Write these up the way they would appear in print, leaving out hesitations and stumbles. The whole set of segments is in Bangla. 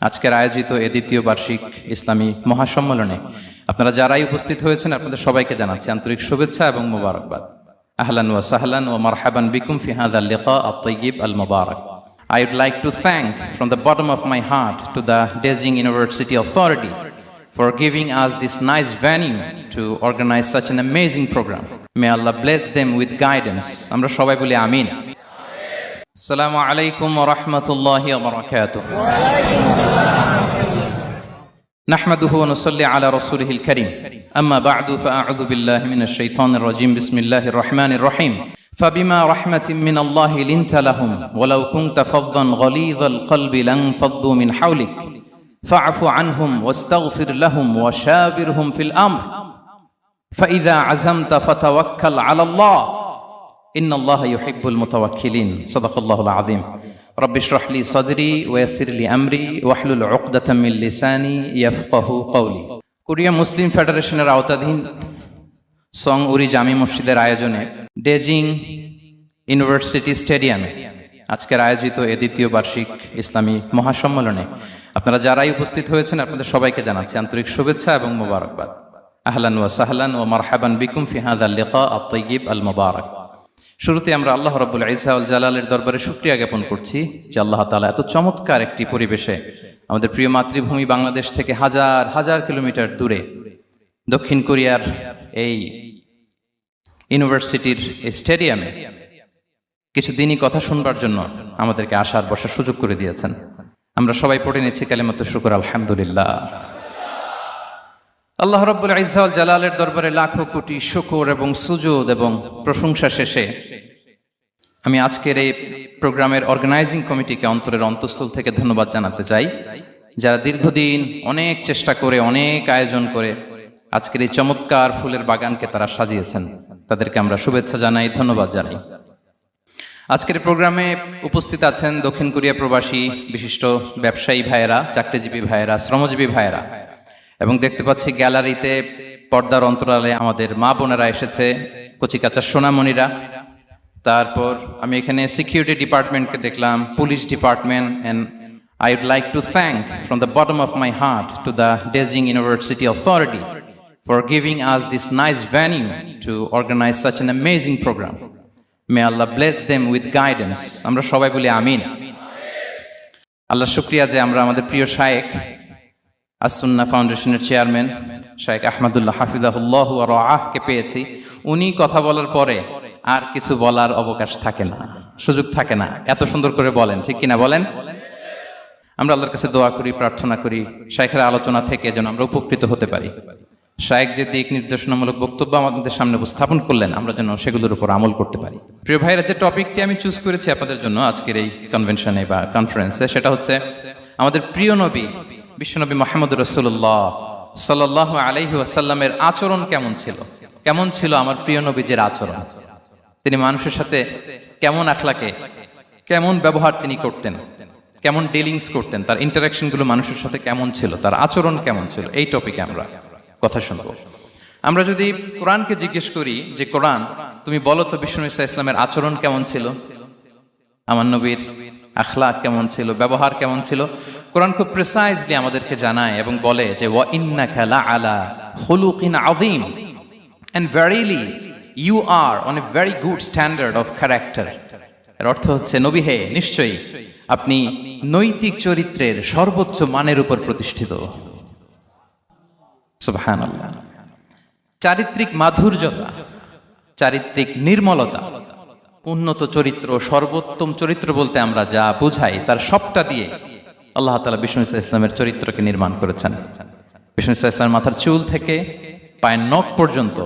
আজকের আয়োজিত এ দ্বিতীয় বার্ষিক ইসলামী মহাসম্মেলনে আপনারা যারাই উপস্থিত হয়েছেন আপনাদের সবাইকে জানাচ্ছি আন্তরিক শুভেচ্ছা এবং মোবারকবাদ। আহলান ওয়া সাহলান ওয়া মারহাবান বিকুম ফি হাযাল লিকা আত-তাইয়্যিব আল-মুবারাক। I would like to thank from the bottom of my heart to the Dezing University Authority for giving us this nice venue to organize such an amazing program. May Allah bless them with guidance. আমরা সবাই বলি আমিন। আসসালামু আলাইকুম ওয়া রাহমাতুল্লাহি ওয়া বারাকাতুহু। نحمده ونصلي على رسوله الكريم أما بعد فأعوذ بالله من الشيطان الرجيم بسم الله الرحمن الرحيم فبما رحمة من الله لنت لهم ولو كنت فظا غليظ القلب لانفضوا من حولك فاعف عنهم واستغفر لهم وشاورهم في الأمر فإذا عزمت فتوكل على الله إن الله يحب المتوكلين صدق الله العظيم رب اشرح لي صدري ويسر لي أمري واحلل عقدة من لساني يفقه قولي কোরিয়া মুসলিম ফেডারেশনের আওতাধীন সং উরি জামি মসজিদের আয়োজনে ডেজিং ইউনিভার্সিটি স্টেডিয়ামে আজকের আয়োজিত এ দ্বিতীয় বার্ষিক ইসলামী মহাসম্মেলনে আপনারা যারাই উপস্থিত হয়েছেন আপনাদের সবাইকে জানাচ্ছি আন্তরিক শুভেচ্ছা এবং মোবারকবাদ। আহলান ওয়া সাহলান ওয়া মারহাবান বিকুম ফি হাযাল লিকা আত-তাইয়্যিব আল-মুবারাক। শুরুতে আমরা আল্লাহ রাব্বুল ইজ্জা ওয়াল জালালের দরবারে শুকরিয়া জ্ঞাপন করছি যে আল্লাহ তাআলা এত চমৎকার একটি পরিবেশে আমাদের প্রিয় মাতৃভূমি বাংলাদেশ থেকে হাজার হাজার কিলোমিটার দূরে দক্ষিণ কোরিয়ার এই ইউনিভার্সিটির এই স্টেডিয়ামে কিছু দিনই কথা শুনবার জন্য আমাদেরকে আসার বসার সুযোগ করে দিয়েছেন। আমরা সবাই পড়ে নিচ্ছি কালিমাতুশ শুকর আলহামদুলিল্লাহ। আল্লাহ রাব্বুল ইজ্জা ওয়াল জালালের দরবারে লাখো কোটি শুকর এবং সুজুদ এবং প্রশংসা শেষে আমি আজকের এই প্রোগ্রামের অর্গানাইজিং কমিটিকে অন্তরের অন্তঃস্থল থেকে ধন্যবাদ জানাতে চাই, যারা দীর্ঘদিন অনেক চেষ্টা করে অনেক আয়োজন করে আজকের এই চমৎকার ফুলের বাগানকে তারা সাজিয়েছেন। তাদেরকে আমরা শুভেচ্ছা জানাই, ধন্যবাদ জানাই। আজকের প্রোগ্রামে উপস্থিত আছেন দক্ষিণ কোরিয়া প্রবাসী বিশিষ্ট ব্যবসায়ী ভাইয়েরা, চাকরিজীবী ভাইয়েরা, শ্রমজীবী ভাইয়েরা, এবং দেখতে পাচ্ছি গ্যালারিতে পর্দার অন্তরালে আমাদের মা বোনেরা এসেছে, কচিকাচা সোনামণিরা। তারপর আমি এখানে সিকিউরিটি ডিপার্টমেন্টকে দেখলাম, police department. And I would like to thank from the bottom of my heart to the Dezing University Authority for giving us this nice venue to organize such an amazing program. May Allah bless them with guidance. আমরা সবাই বলি আমিন। আল্লাহ শুকরিয়া যে আমরা আমাদের প্রিয় শায়েখ আস-সুন্নাহ ফাউন্ডেশনের চেয়ারম্যান শায়েখ আহমদুল্লাহ হাফিজাহুল্লাহ ওয়া রাআহকে পেয়েছি। উনি কথা বলার পরে আর কিছু বলার অবকাশ থাকে না, সুযোগ থাকে না, এত সুন্দর করে বলেন, ঠিক কিনা বলেন? আমরা আল্লাহর কাছে দোয়া করি, প্রার্থনা করি শায়েখের আলোচনা থেকে যেন আমরা উপকৃত হতে পারি। শায়েখ যে দিক নির্দেশনামূলক বক্তব্য আমাদের সামনে উপস্থাপন করলেন আমরা যেন সেগুলোর উপর আমল করতে পারি। প্রিয় ভাইরা, যে টপিকটি আমি চুজ করেছি আপনাদের জন্য আজকের এই কনভেনশনে বা কনফারেন্সে, সেটা হচ্ছে আমাদের প্রিয় নবী বিশ্বনবী মুহাম্মদ রাসূলুল্লাহ সাল্লাল্লাহু আলাইহি ওয়াসাল্লামের আচরণ কেমন ছিল। কেমন ছিল আমার প্রিয় নবীজির আচরণ? তিনি মানুষের সাথে কেমন আখলাকে, কেমন ব্যবহার তিনি করতেন, কেমন ডিলিংস করতেন, তার ইন্টারাকশনগুলো মানুষের সাথে কেমন ছিল, তার আচরণ কেমন ছিল, এই টপিকে আমরা কথা শুনব। আমরা যদি কোরআনকে জিজ্ঞেস করি যে কোরআন তুমি বলো তো বিশ্বনবী সাল্লাল্লাহু আলাইহি ওয়াসাল্লামের আচরণ কেমন ছিল, আমার নবীর আখলাক কেমন ছিল, ব্যবহার কেমন ছিল, কোরআন খুব প্রিসাইজলি আমাদেরকে জানায় এবং বলে যে ওয়া ইন্নাকা লাআলা খুলুকিন আযীম, and verily you are on a very good standard of character. এর অর্থ হচ্ছে নবী হে, নিশ্চয়ই আপনি নৈতিক চরিত্রের সর্বোচ্চ মানের উপর প্রতিষ্ঠিত। সুবহানাল্লাহ। চারিত্রিক মাধুর্যতা, চারিত্রিক নির্মলতা, উন্নত চরিত্র, সর্বোত্তম চরিত্র বলতে আমরা যা বুঝাই তার সবটা দিয়ে আল্লাহ তাআলা বিষ্ণু ইসলামের চরিত্রকে নির্মাণ করেছেন। বিষ্ণু ইসলামের মাথার চুল থেকে পায়ের নখ পর্যন্ত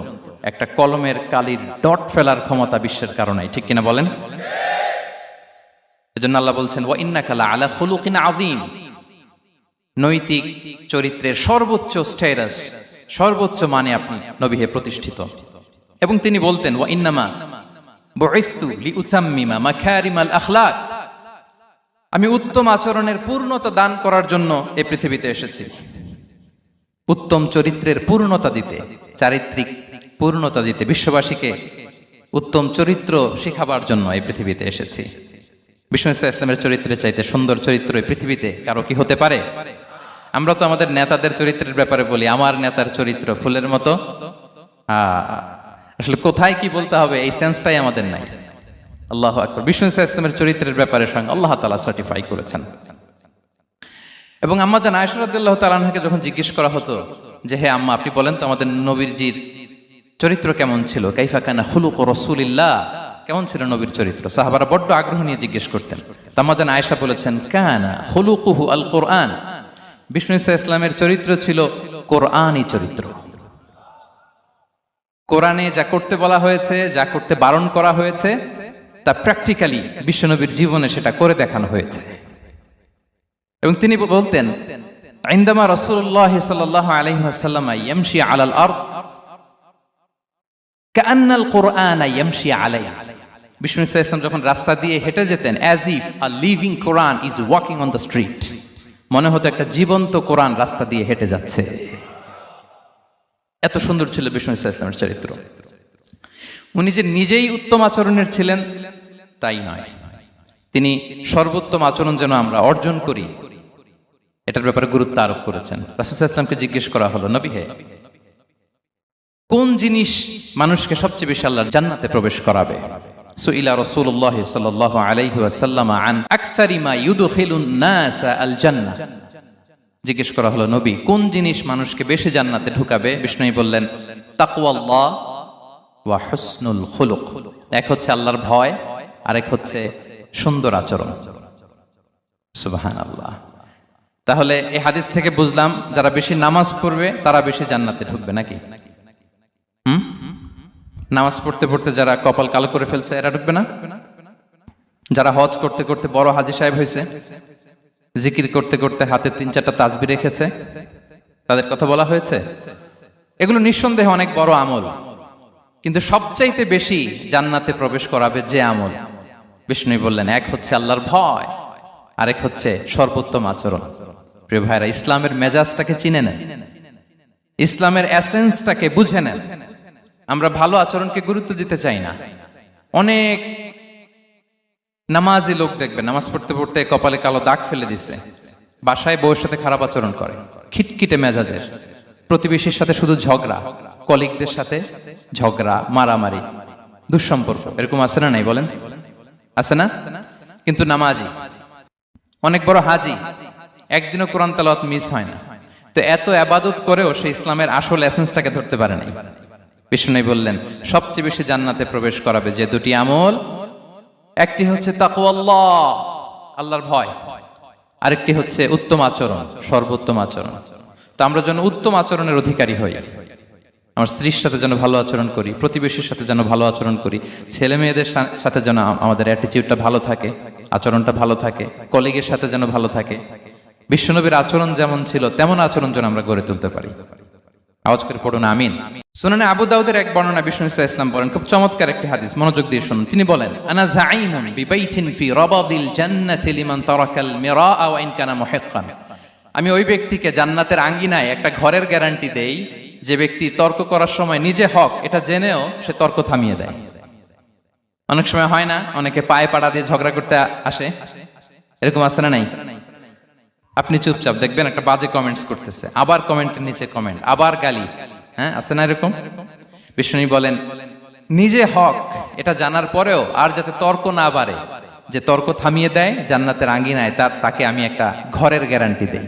একটা কলমের কালির ডট ফেলার ক্ষমতা বিশ্বের কারণেই, ঠিক কিনা বলেন? এজন্য আল্লাহ বলছেন ওয়া ইন্নাকা লাআলা খুলুকিন আযীম, নৈতিক চরিত্রের সর্বোচ্চ স্ট্যাটাস, সর্বোচ্চ মানে আপনি নবী হে প্রতিষ্ঠিত। এবং তিনি বলতেন ওয়া ইন্নামা বুইসতু লিউতাম্মিমা মাকারিমাল আখলাক, আমি উত্তম আচরণের পূর্ণতা দান করার জন্য এই পৃথিবীতে এসেছি। উত্তম চরিত্রের পূর্ণতা দিতে, চারিত্রিক পূর্ণতা দিতে, বিশ্ববাসীকে উত্তম চরিত্র শেখাবার জন্য এই পৃথিবীতে এসেছি। বিষ্ণু ইসলামের চরিত্রের চাইতে সুন্দর চরিত্র এই পৃথিবীতে কারো কি হতে পারে? আমরা তো আমাদের নেতাদের চরিত্রের ব্যাপারে বলি, আমার নেতার চরিত্র ফুলের মতো। আসলে কোথায় কি বলতে হবে এই সেন্সটাই আমাদের নাই। আল্লাহু আকবার। বিষ্ণু ইসলামের চরিত্রের ব্যাপারে স্বয়ং আল্লাহ তাআলা সার্টিফাই করেছেন। এবং আম্মা জান আয়েশা রাদিয়াল্লাহু তাআলা আনহাকে যখন জিজ্ঞেস করা হতো যে হে আম্মা, আপনি বলেন তো আমাদের নবীজির চরিত্র কেমন ছিল, কাইফা কানা খুলুক রাসূলিল্লাহ, কেমন ছিল নবীর চরিত্র, সাহাবারা বড্ড আগ্রহ নিয়ে জিজ্ঞেস করতেন। আম্মা জান আয়েশা বলেছেন কানা খুলুকুহু আল কোরআন, বিষ্ণু ইসলামের চরিত্র ছিল কোরআনী চরিত্র। কোরআনে যা করতে বলা হয়েছে, যা করতে বারণ করা হয়েছে, তা প্র্যাকটিক্যালি বিশ্বনবীর জীবনে সেটা করে দেখানো হয়েছে। এবং তিনি বলতেন ইনদামা রাসূলুল্লাহ সাল্লাল্লাহু আলাইহি ওয়াসাল্লাম ইয়ামশি আলাল আরদ কাআন্নাল কুরআনা ইয়ামশি আলাইহি, বিষ্ণু ইসলাম যখন রাস্তা দিয়ে হেঁটে যেতেন as if a living Quran is walking on the street, মনে হতো একটা জীবন্ত কোরআন রাস্তা দিয়ে হেঁটে যাচ্ছে। এত সুন্দর ছিল বিষ্ণু ইসলামের চরিত্র। উনি যে নিজেই উত্তম আচরণের ছিলেন তাই নয়, তিনি সর্বোত্তম আচরণ যেন আমরা অর্জন করি এটার ব্যাপারে গুরুত্ব আরোপ করেছেন। রাসূল ইসলামকে জিজ্ঞেস করা হলো, নবী হে, কোন জিনিস মানুষকে সবচেয়ে বেশি আল্লাহর জান্নাতে প্রবেশ করাবে? সুইলা রাসূলুল্লাহ সাল্লাল্লাহু আলাইহি ওয়াসাল্লাম আন আকসারি মা ইউদখিলুন নাস আল জান্নাহ, জিজ্ঞেস করা হলো নবী কোন জিনিস মানুষকে বেশি জান্নাতে ঢুকাবে? বিষ্ণু বললেন তাকওয়াল্লাহ ওয়া হুসনুল খুলুক, এক হচ্ছে আল্লাহর ভয়, আরেক হচ্ছে সুন্দর আচরণ। সুবহানাল্লাহ। তাহলে এই হাদিস থেকে বুঝলাম যারা বেশি নামাজ পড়বে তারা বেশি জান্নাতে ঢুকবে নাকি? নামাজ পড়তে পড়তে যারা কপাল কালো করে ফেলছে এরা ঢুকবে না? যারা হজ করতে করতে বড় হাজী সাহেব হয়েছে, জিকির করতে করতে হাতে 3-4টা তাসবিহ রেখেছে, তাদের কথা বলা হয়েছে। এগুলো নিঃসন্দেহে অনেক বড় আমল, কিন্তু সবচাইতে বেশি জান্নাতে প্রবেশ করাবে যে আমল, বিষ্ণু বললেন এক হচ্ছে আল্লাহর ভয়, আরেক হচ্ছে সর্বোত্তম আচরণ। প্রিয় ভাইরা, ইসলামের মেজাজটাকে চিনে নেন, ইসলামের এসেন্সটাকে বুঝে নেন। আমরা ভালো আচরণকে গুরুত্ব দিতে চাই না। অনেক নামাজি লোক দেখবে নামাজ পড়তে পড়তে কপালে কালো দাগ ফেলে দিছে, বাসায় বউয়ের সাথে খারাপ আচরণ করে, খিটখিটে মেজাজের, প্রতিবেশীর সাথে শুধু ঝগড়া, কলিগদের সাথে ঝগড়া, মারামারি, দুঃসম্পর্ক, এরকম আছে না নাই বলেন? আছে না? কিন্তু নামাজি, অনেক বড় হাজি, একদিনও কোরআন তেলাওয়াত মিস হয় না, তো এত ইবাদত করেও সে ইসলামের আসল এসেন্সটাকে ধরতে পারে নাই। বিষ্ণু বললেন সবচেয়ে বেশি জান্নাতে প্রবেশ করাবে যে দুটি আমল, একটি হচ্ছে তাকওয়াল্লাহ, আল্লাহর ভয়, আরেকটি হচ্ছে উত্তম আচরণ, সর্বোত্তম আচরণ। তো আমরা যেন উত্তম আচরণের অধিকারী হই, আমার স্ত্রীর সাথে যেন ভালো আচরণ করি, প্রতিবেশীর সাথে যেন ভালো আচরণ করি, ছেলে মেয়েদের সাথে যেন আমাদের অ্যাটিটিউডটা ভালো থাকে, আচরণটা ভালো থাকে, কলিগের সাথে যেন ভালো থাকে। বিশ্বনবীর আচরণ যেমন ছিল তেমন আচরণ যেন আমরা গড়ে তুলতে পারি। আওয়াজ করে পড়ুন আমিন। সুনানে আবু দাউদের এক বর্ণনা বিষ্ণু ইসলাম বলেন, খুব চমৎকার একটি হাদিস, মনোযোগ দিয়ে শুনুন। তিনি বলেন আনা যাঈনুন বিবাইতিন ফি রাবাদিল জান্নাতি লিমান তারাকাল মিরাআ ওয়া ইন কানা মুহিক্কান, আমি ওই ব্যক্তিকে জান্নাতের আঙ্গিনায় একটা ঘরের গ্যারান্টি দেই যে ব্যক্তি তর্ক করার সময় নিজে হক এটা জেনেও সে তর্ক থামিয়ে দেয়। অনেক সময় হয় না, অনেকে পায়ে পাড়া দিয়ে ঝগড়া করতে আসে, এরকম আছে না নাই? আপনি চুপচাপ দেখবেন একটা বাজে কমেন্টস করতেছে, আবার কমেন্টের নিচে কমেন্ট, আবার গালি, হ্যাঁ আছে না এরকম? বিষ্ণু বলেন নিজে হক এটা জানার পরেও আর যাতে তর্ক না বাড়ে, যে তর্ক থামিয়ে দেয় জান্নাতের আঙ্গিনায়, তাকে আমি একটা ঘরের গ্যারান্টি দেই।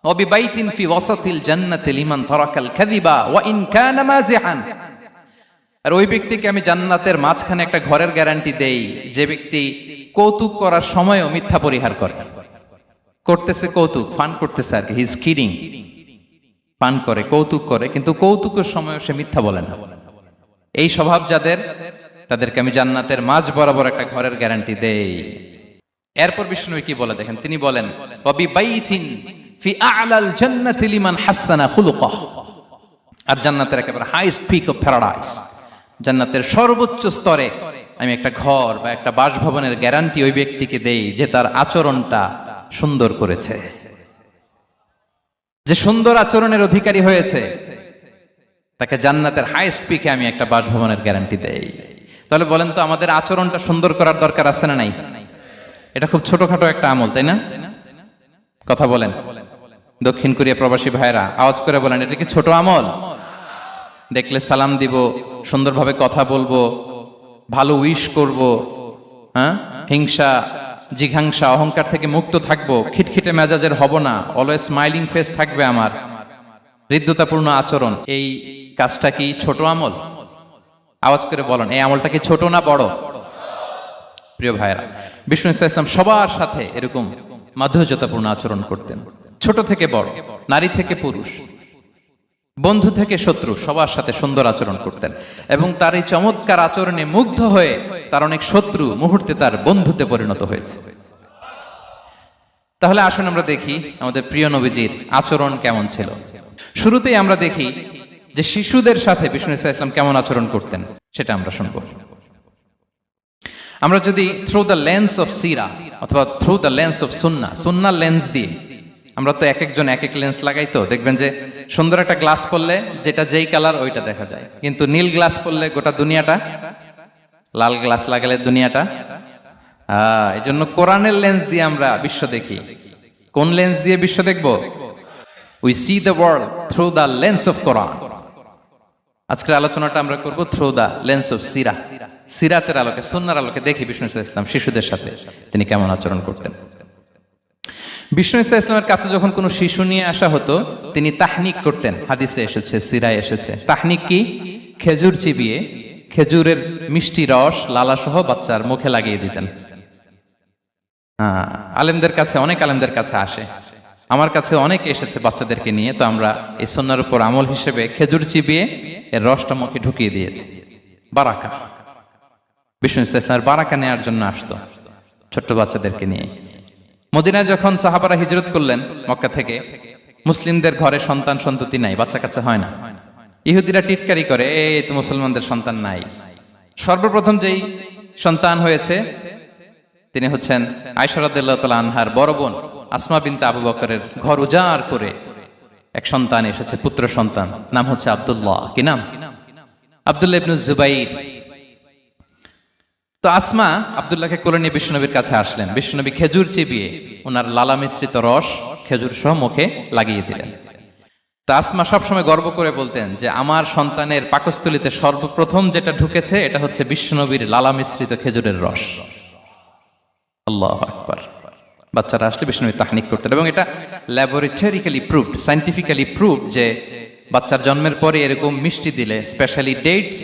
ওয়াবিবাইতিন ফি ওয়াসাতিল জান্নাতি লিমান তারাকাল কাযিবা ওয়া ইন কানা মাযিহান, আর ওই ব্যক্তিকে আমি জান্নাতের মাঝখানে একটা ঘরের গ্যারান্টি দেই যে ব্যক্তি কৌতুক করার সময়ও মিথ্যা পরিহার করে। করতেছে কৌতুক, ফান করতেছে আর কি, হি ইজ কিডিং, পান করে, কৌতুক করে, কিন্তু কৌতুকের সময়ও সে মিথ্যা বলে না। এই স্বভাব যাদের, তাদেরকে আমি জান্নাতের মাঝ বরাবর একটা ঘরের গ্যারান্টি দেই। এরপর বিষ্ণু কি বলে দেখেন, তিনি বলেন ওয়াবিবাইতিন ফি আ'লাল জান্নাতি লিমান হাসানা খুলুকাহ, আর জান্নাতের একেবারে হাইস্ট পিক অফ প্যারাডাইস, জান্নাতের সর্বোচ্চ স্তরে আমি একটা ঘর বা একটা বাসভবনের গ্যারান্টি ওই ব্যক্তিকে দেই যে তার আচরণটা সুন্দর করেছে, যে সুন্দর আচরণের অধিকারী হয়েছে, তাকে জান্নাতের হাইস্ট পিকে আমি একটা বাসভবনের গ্যারান্টি দেই। তাহলে বলেন তো আমাদের আচরণটা সুন্দর করার দরকার আছে না নাই? এটা খুব ছোটখাটো একটা আমল, তাই না? কথা বলেন। দক্ষিণ কোরিয়া প্রবাসী ভাইরা আওয়াজ করে বলেন, এটা কি ছোট আমল? দেখলে সালাম দিব, সুন্দরভাবে কথা বলবো, ভালো উইশ করব, হ্যাঁ, হিংসা জিঘাংসা অহংকার থেকে মুক্ত থাকবো, খিটখিটে মেজাজের হব না, অলওয়েজ স্মাইলিং ফেস থাকবে আমার, হৃদ্যতাপূর্ণ আচরণ। এই কাজটা কি ছোট আমল? আওয়াজ করে বলেন, এই আমলটা কি ছোট না বড়? প্রিয় ভাইরা, বিষ্ণু ইসলাম সবার সাথে এরকম মাধুর্যতাপূর্ণ আচরণ করতেন, ছোট থেকে বড়, নারী থেকে পুরুষ, বন্ধু থেকে শত্রু, সবার সাথে সুন্দর আচরণ করতেন। এবং তার এই চমৎকার আচরণে মুগ্ধ হয়ে তার অনেক শত্রু মুহূর্তে তার বন্ধুতে পরিণত হয়েছে। তাহলে আসুন আমরা দেখি আমাদের প্রিয় নবীজির আচরণ কেমন ছিল। শুরুতেই আমরা দেখি যে শিশুদের সাথে বিষ্ণু ইসলাম কেমন আচরণ করতেন, সেটা আমরা শুনব। আমরা যদি থ্রু দ্য লেন্স অফ সিরা অথবা through the lens of Sunnah lens দিয়ে, আমরা তো এক একজন এক এক লেন্স লাগাই, তো দেখবেন যে সুন্দর একটা গ্লাস পরলে যেটা যেই কালার ওইটা দেখা যায়, কিন্তু নীল গ্লাস পরলে গোটা দুনিয়াটা, লাল গ্লাস লাগালে দুনিয়াটা। এই জন্য কোরআনের লেন্স দিয়ে আমরা বিশ্ব দেখি। কোন লেন্স দিয়ে বিশ্ব দেখব? We see the world through the lens of Quran. আজকের আলোচনাটা আমরা করব থ্রু দ্য লেন্স অফ সিরা, সিরাতের আলোকে, সুন্নাহর আলোকে দেখি বিষ্ণু ইসলাম শিশুদের সাথে তিনি কেমন আচরণ করতেন। বিষ্ণু ইসলামের কাছে যখন কোনো শিশু নিয়ে আসা হতো, তিনি তাহনিক করতেন। হাদিসে এসেছে, সিরায় এসেছে। তাহনিক কি? খেজুর চিবিয়ে খেজুরের মিষ্টি রস লালাসহ বাচ্চার মুখে লাগিয়ে দিতেন। আলেমদের কাছে, অনেক আলেমদের কাছে আসে, আমার কাছে অনেক এসেছে বাচ্চাদেরকে নিয়ে। তো আমরা এই সুন্নাহর উপর আমল হিসেবে খেজুর চিবিয়ে এর রসটা মুখে ঢুকিয়ে দিয়েছি। বারাকা, বিষ্ণু ইসলামের বারাকা নেওয়ার জন্য আসতো ছোট্ট বাচ্চাদেরকে নিয়ে। মদিনায় যখন সাহাবারা হিজরত করলেন মক্কা থেকে, মুসলিমদের ঘরে সন্তান সন্ততি নাই, বাচ্চা কাচ্চা হয় না। ইহুদিরা টিটকারি করে, এই তো মুসলমানদের সন্তান নাই। সর্বপ্রথম যেই সন্তান হয়েছে তিনি হচ্ছেন আয়েশা রাদিয়াল্লাহু তাআলা আনহার বড় বোন আসমা বিনতে আবু বকরের ঘর উজাড় করে এক সন্তান এসেছে, পুত্র সন্তান, নাম হচ্ছে আব্দুল্লাহ। কি নাম? আব্দুল্লাহ ইবনে জুবাইর। তো আসমা আব্দুল্লাহকে কোলে নিয়ে বিশ্বনবীর কাছে আসলেন। বিশ্বনবী খেজুর চিবিয়ে ওনার লালা মিশ্রিত রস খেজুর সহ মুখে লাগিয়ে দিলেন। তা আসমা সবসময় গর্ব করে বলতেন যে আমার সন্তানের পাকস্থলিতে সর্বপ্রথম যেটা ঢুকেছে এটা হচ্ছে বিশ্বনবীর লালা মিশ্রিত খেজুরের রস। আল্লাহু আকবার। বাচ্চারা আসলে বিশ্বনবী তাহনিক করতেন, এবং এটা ল্যাবরেটরিক্যালি প্রুভড, সায়েন্টিফিক্যালি প্রুভড যে বাচ্চার জন্মের পরে এরকম মিষ্টি দিলে, স্পেশালি ডেটস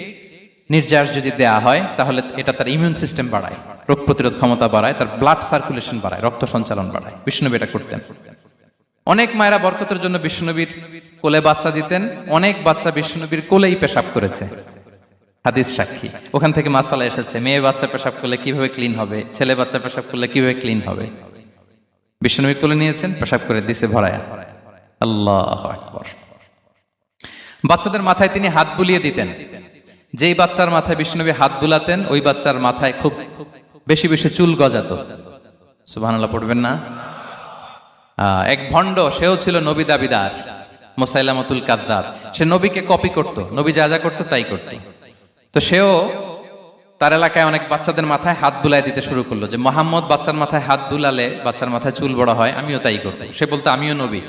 নির্যাস যদি দেয়া হয়, তাহলে এটা তার ইমিউন সিস্টেম বাড়ায়, রোগ প্রতিরোধ ক্ষমতা বাড়ায়, তার ব্লাড সার্কুলেশন বাড়ায়, রক্ত সঞ্চালন বাড়ায়। বিষ্ণুনবী এটা করতেন। অনেক মায়েরা বরকতের জন্য বিষ্ণুনবীর কোলে বাচ্চা দিতেন। অনেক বাচ্চা বিষ্ণুনবীর কোলেই পেশাব করেছে, হাদিস সাক্ষী। ওখান থেকে মাসালা এসেছে, মেয়ে বাচ্চা পেশাব করলে কিভাবে ক্লিন হবে, ছেলে বাচ্চা পেশাব করলে কিভাবে ক্লিন হবে। বিষ্ণুনবী কোলে নিয়েছেন, পেশাব করে দিছে ভরায়া। আল্লাহু আকবার। বাচ্চাদের মাথায় তিনি হাত বুলিয়ে দিতেন। যেই বাচ্চার মাথায় বিষ্ণুনবী হাত বুলাতেন, ওই বাচ্চার মাথায় খুব বেশি বেশি চুল গজাতো। সুবহানাল্লাহ পড়বেন না? এক ভণ্ড, সেও ছিল নবী দাবিদার, মুসাইলামাতুল কাযযাব। সে নবীকে কপি করত, নবী যা যা করতো তাই করত। তো সেও তার এলাকায় অনেক বাচ্চাদের মাথায় হাত বুলাই দিতে শুরু করলো, যে মোহাম্মদ বাচ্চার মাথায় হাত বুলালে বাচ্চার মাথায় চুল বড় হয়, আমিও তাই করব। সে বলতো আমিও নবী।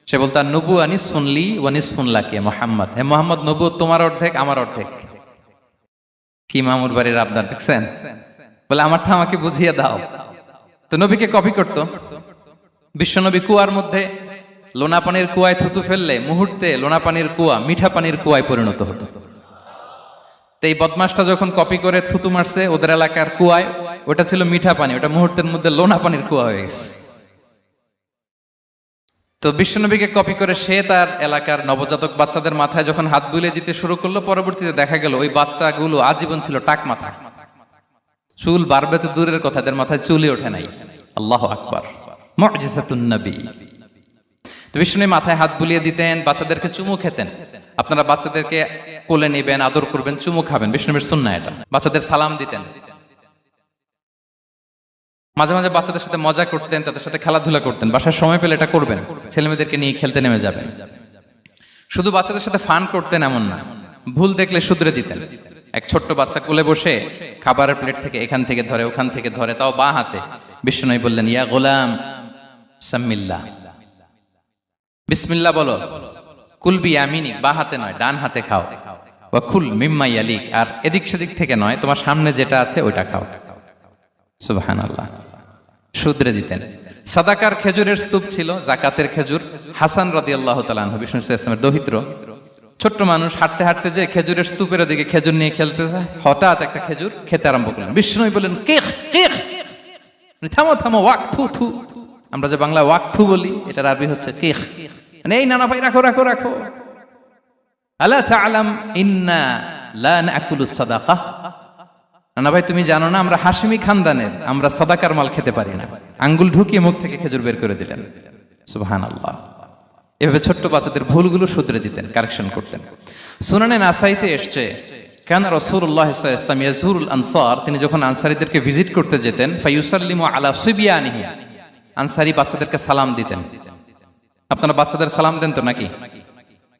সে বলতো নবু আনিস শুনলি ওয়ানিস শুনলাকে মোহাম্মদ, হে মোহাম্মদ, নবু তোমার অর্ধেক আমার অর্ধেক। কি মামুর বাড়ির আবদার দেখছেন? বলে আমারটা আমাকে বুঝিয়ে দাও। তো নবীকে কপি করত। বিশ্বনবী কুয়ার মধ্যে লোনা পানির কুয়ায় থুতু ফেললে মুহূর্তে লোনা পানির কুয়া মিঠা পানির কুয়ায় পরিণত হতো। তো এই বদমাসটা যখন কপি করে থুতু মারছে ওদের এলাকার কুয়ায়, ওটা ছিল মিঠা পানি, ওটা মুহূর্তের মধ্যে লোনা পানির কুয়া হয়ে গেছে। তো বিশ্বনবীকে কপি করে সে তার এলাকার নবজাতক বাচ্চাদের মাথায় যখন হাত বুলিয়ে দিতে শুরু করলো, পরবর্তীতে দেখা গেল ওই বাচ্চাগুলো আজীবন ছিল টাক মাথা। চুল বাড়বে তো দূরের কথা, এদের মাথায় চুলই ওঠে নাই। আল্লাহু আকবার, মুজিজাতুন নবী। তো বিষ্ণু মাথায় হাত বুলিয়ে দিতেন, বাচ্চাদেরকে চুমু খেতেন। আপনারা বাচ্চাদেরকে কোলে নেবেন, আদর করবেন, চুমু খাবেন, বিষ্ণুর সুন্নাহ এটা। বাচ্চাদের সালাম দিতেন, মাঝে মাঝে বাচ্চাদের সাথে মজা করতেন, তাদের সাথে খেলাধুলা করতেন। বাসার সময় পেলে এটা করবেন, ছেলেমেয়েদেরকে নিয়ে খেলতে নেমে যাবেন। শুধু বাচ্চাদের সাথে ফান করতেন এমন না, ভুল দেখলে শুধরে দিতেন। এক ছোট্ট বাচ্চা কোলে বসে খাবারের প্লেট থেকে এখান থেকে ধরে ওখান থেকে ধরে, তাও বাঁ হাতে। বিষ্ণু বললেন, ইয়া গোলাম সাম্মিল্লাহ, বিসমিল্লাহ বলো, কুলবি ইয়ামিনি, বাঁ হাতে নয় ডান হাতে খাও, ওয়া কুল মিম্মা ইয়ালিক, আর এদিক সেদিক থেকে নয়, তোমার সামনে যেটা আছে ওইটা খাও। সুবহানাল্লাহ। শুধরে দিতেন। সাদাকার খেজুরের স্তূপ ছিল, জাকাতের খেজুর। হাসান রাদিয়াল্লাহু তাআলা আনহু, বিষ্ণু ইসলামের দৌহিত্র, ছোট্ট মানুষ, হাঁটতে হাঁটতে যে খেজুরের স্তূপের দিকে খেজুর নিয়ে খেলতে যায়, হঠাৎ একটা খেজুর খেতে আরম্ভ করলেন। বিষ্ণু বললেন, কেখ কেখ, থামো থামো, ওয়াক থু থু। আমরা যে বাংলা ওয়াক থু বলি, এটার আরবি হচ্ছে কেখ। মানে এই নানা ভাই রাখো রাখো রাখো। আলা তাআলাম ইন্না লা নাকুলু সাদাকা, নানা ভাই তুমি জানো না আমরা হাশিমি খানদানের, আমরা সাদাকার মাল খেতে পারি না। আঙ্গুল ঢুকিয়ে মুখ থেকে খেজুর বের করে দিলেন। সুবহানাল্লাহ। এভাবে ছোট্ট বাচ্চাদের ভুলগুলো শুধরে দিতেন, কারেকশন করতেন। সুনানে নাসাইতে এসছে, কানা রাসূলুল্লাহ সাল্লাল্লাহু আলাইহি ওয়াসাল্লাম ইয়াজুরুল আনসার, তিনি যখন আনসারীদেরকে ভিজিট করতে যেতেন, ফায়ুসাল্লিমু আলা সিবিয়ানিহি, আনসারী বাচ্চাদেরকে সালাম দিতেন। আপনারা বাচ্চাদের সালাম দেন তো নাকি?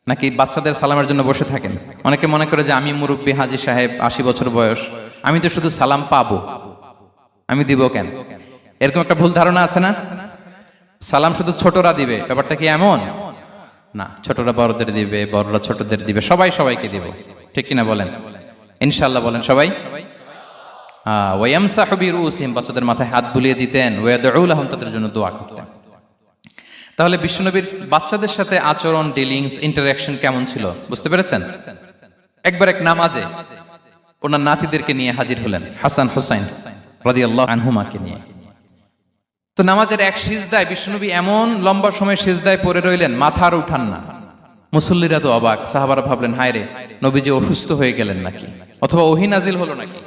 নাকি বাচ্চাদের সালামের জন্য বসে থাকেন? অনেকে মনে করে যে আমি মুরব্বী হাজী সাহেব, 80 বছর বয়স, আমি তো শুধু সালাম পাবো, আমি দিব কেন? এরকম একটা ভুল ধারণা আছে না? সালাম শুধু ছোটরা দিবে, ব্যাপারটা কি এমন না? ছোটরা বড়দের দিবে, বড়রা ছোটদের দিবে, সবাই সবাইকে দিবে, ঠিক কিনা বলেন? ইনশাআল্লাহ বলেন সবাই। ওয়ায়ামসাহু বিরুসিহিম, বাচ্চাদের মাথায় হাত বুলিয়ে দিতেন। ওয়ায়াদউ লাহুম, তাদের জন্য দোয়া করতেন। তাহলে বিশ্বনবীর বাচ্চাদের সাথে আচরণ, ডিলিংস, ইন্টারঅ্যাকশন কেমন ছিল বুঝতে পেরেছেন? একবার এক নামাজে ওনার নাতিদেরকে নিয়ে হাজির হলেন, হাসান হুসাইন রাদিয়াল্লাহু আনহুমাকে নিয়ে। তো নামাজের এক সিজদায় বিশ্বনবী এমন লম্বা সময় সিজদায় পড়ে রইলেন, মাথা আর উঠান না। মুসল্লিরা তো অবাক, সাহাবারা ভাবলেন, হায় রে, নবীজি অসুস্থ হয়ে গেলেন নাকি, অথবা ওহী নাজিল হলো নাকি।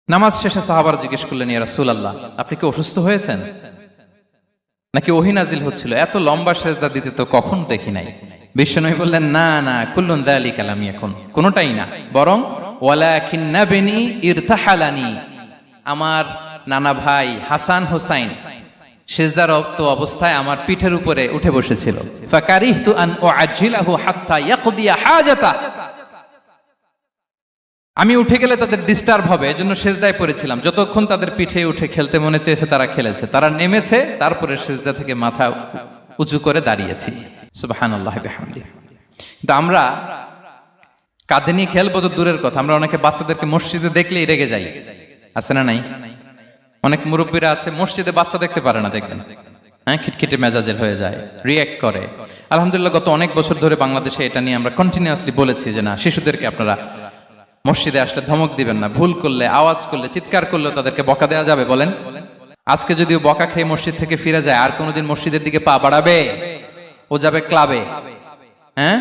নামাজ শেষে সাহাবারা জিজ্ঞেস করলেন, ইয়া রাসূলুল্লাহ, আপনি কি অসুস্থ হয়েছেন নাকি ওহী নাজিল হচ্ছিল? এত লম্বা সিজদা দিতে তো কখন দেখি নাই। বিশ্বনবী বললেন, না না, কুল্লুন যালিকা লাম ইয়াকুন, কোনটাই না, বরং ওয়ালাকিন নাবনি ইরতাহালানি, আমার নানা ভাই হাসান হুসাইন সিজদারত অবস্থায় আমার পিঠের উপরে উঠে বসেছিল। ফাকারিহতু আন উআজ্জিলাহু হাত্তা ইয়াকদিয়া হাজাতা, আমি উঠে গেলে তাদের ডিস্টার্ব হবে, এজন্য সিজদায় পড়েছিলাম। যতক্ষণ তাদের পিঠে উঠে খেলতে মনে চেয়েছে তারা খেলেছে, তারা নেমেছে, তারপরে সিজদা থেকে মাথা উঁচু করে দাঁড়িয়েছি। সুবহানাল্লাহি বিহামদিহি। কিন্তু আমরা কাঁধে নিয়ে খেলবো তো দূরের কথা, আমরা অনেকে বাচ্চাদেরকে মসজিদে দেখলেই রেগে যাই, আছে না নাই? অনেক মুরব্বীরা আছে মসজিদে বাচ্চা দেখতে পারে না, দেখবেন, হ্যাঁ, খিটখিটে মেজাজের হয়ে যায়, রিঅ্যাক্ট করে। আলহামদুলিল্লাহ গত অনেক বছর ধরে বাংলাদেশে এটা নিয়ে আমরা কন্টিনিউয়াসলি বলেছি যে না, শিশুদেরকে আপনারা মসজিদে আসলে ধমক দিবেন না, ভুল করলে, আওয়াজ করলে, চিৎকার করলেও তাদেরকে বকা দেওয়া যাবে? বলেন। আজকে যদিও বকা খেয়ে মসজিদ থেকে ফিরে যায়, আর কোনোদিন মসজিদের দিকে পা বাড়াবে? ও যাবে ক্লাবে, হ্যাঁ,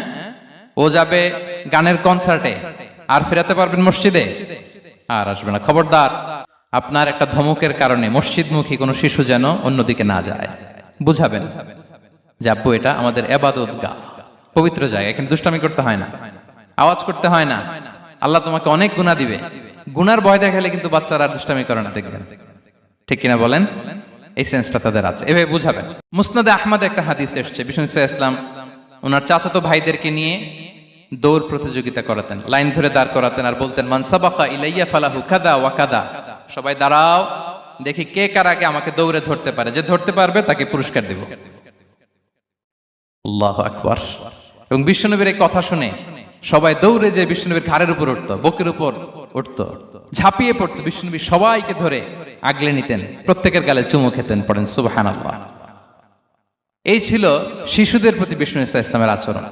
ও যাবে গানের কনসার্টে, আর ফেরাতে পারবেন মসজিদে? আর আসবে না। খবরদার, আপনার একটা ধমকের কারণে মসজিদমুখী কোনো শিশু যেন অন্যদিকে না যায়। বুঝাবেন যে আব্বু, এটা আমাদের ইবাদতগাহ, পবিত্র জায়গা, এখানে দুষ্টামি করতে হয় না, আওয়াজ করতে হয় না, আল্লাহ তোমাকে অনেক গুনাহ দিবে। গুনার ভয় দেখালে কিন্তু বাচ্চারা আর দুষ্টামি করে না, দেখবেন, ঠিক কিনা বলেন? এই সেন্সটা তাদের আছে, এভাবে বুঝাবেন। মুসনাদে আহমদে একটা হাদিস এসেছে, বিষ্ণু ইসলাম ওনার চাচাতো ভাইদেরকে নিয়ে দৌড় প্রতিযোগিতা করাতেন, লাইন ধরে দাঁড় করাতেন, আর বলতেন, মান সাবাকা ইলাইয়া ফালাহু কাদা ওয়া কাদা, সবাই দাঁড়াও, দেখি কে কার আগে আমাকে দৌড়ে ধরতে পারে, যে ধরতে পারবে তাকে পুরস্কার দেব। আল্লাহু আকবার। এবং বিশ্বনবীর এই কথা শুনে সবাই দৌড়ে যে বিশ্বনবীর ঘাড়ের উপর উঠতো, বুকের উপর উঠতো, ঝাঁপিয়ে পড়তো, বিশ্বনবী সবাইকে ধরে আগলে নিতেন, প্রত্যেকের গালে চুমু খেতেন। পড়েন সুবহানাল্লাহ। এই ছিল শিশুদের প্রতি বিষ্ণু ইসলামের আচরণ।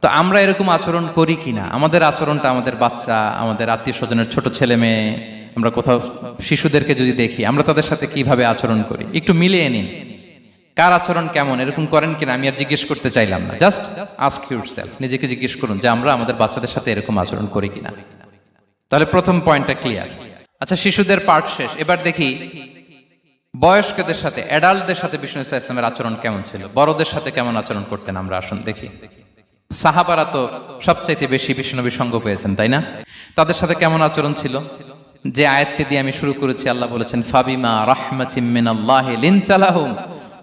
তো আমরা এরকম আচরণ করি কিনা? আমাদের আচরণটা আমাদের বাচ্চা, আমাদের আত্মীয় স্বজনের ছোট ছেলে মেয়ে, আমরা কোথাও শিশুদেরকে যদি দেখি, আমরা তাদের সাথে কিভাবে আচরণ করি, একটু মিলিয়ে নিন কার আচরণ কেমন। এরকম করেন কিনা আমি আর জিজ্ঞেস করতে চাইলাম না, জাস্ট আস্ক ইউরসেলফ, নিজেকে জিজ্ঞেস করুন যে আমরা আমাদের বাচ্চাদের সাথে এরকম আচরণ করি কিনা। তাহলে প্রথম পয়েন্টটা ক্লিয়ার। আচ্ছা, শিশুদের পার্ট শেষ, এবার দেখি বয়স্কদের সাথে, অ্যাডাল্টদের সাথে বিষ্ণু ইসলামের আচরণ কেমন ছিল, বড়দের সাথে কেমন আচরণ করতেন আমরা। আসুন দেখি। সাহাবারা তো সবচাইতে বেশি বিষ্ণুনবীর সঙ্গ পেয়েছেন, তাই না? তাদের সাথে কেমন আচরণ ছিল? যে আয়াতটি দিয়ে আমি শুরু করেছি, আল্লাহ বলেছেন, ফাবিমা রাহমাতিম মিনাল্লাহি লিনতা লাহুম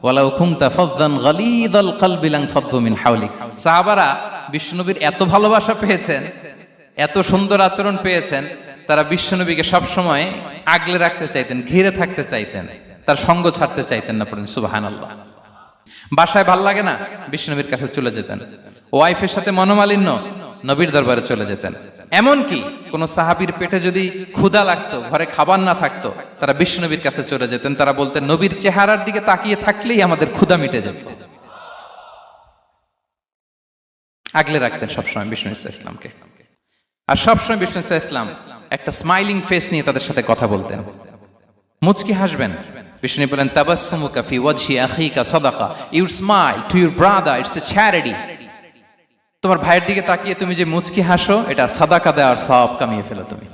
ওয়ালাউ কুনতা ফাযযান গালিযাল কলবি লানফাদ্দু মিন হাওলিক। সাহাবারা বিষ্ণুনবীর এত ভালোবাসা পেয়েছেন এত সুন্দর আচরণ পেয়েছেন, তারা বিশ্বনবীকে সবসময় আগলে রাখতে চাইতেন, ঘিরে থাকতে চাইতেন, তার সঙ্গ ছাড়তে চাইতেন না। পড়েন সুবহানাল্লাহ। বাসায় ভাল লাগে না, বিশ্বনবীর কাছে চলে যেতেন। ওয়াইফের সাথে মনোমালিন্য, নবীর দরবারে চলে যেতেন। এমনকি কোন সাহাবীর পেটে যদি ক্ষুধা লাগতো, ঘরে খাবার না থাকতো, তারা বিশ্বনবীর কাছে চলে যেতেন। তারা বলতেন, নবীর চেহারার দিকে তাকিয়ে থাকলেই আমাদের ক্ষুধা মিটে যেত। আগলে রাখতেন সবসময় বিষ্ণু ইসলামকে। আর সবসময় বিষ্ণু ইসলাম একটা স্মাইলিং ফেস নিয়ে তাদের সাথে কথা বলতেন, মুচকি হাসবেন। বিষ্ণু বলেন, তাবাসসুমুকা ফি ওয়াজহি আখিকা সাদাকা, you smile to your brother, it's a charity. তোমার ভাইয়ের দিকে তাকিয়ে তুমি যে মুচকি হাসো, এটা সাদাকা দেওয়ার সওয়াব কামিয়ে ফেলো তুমি।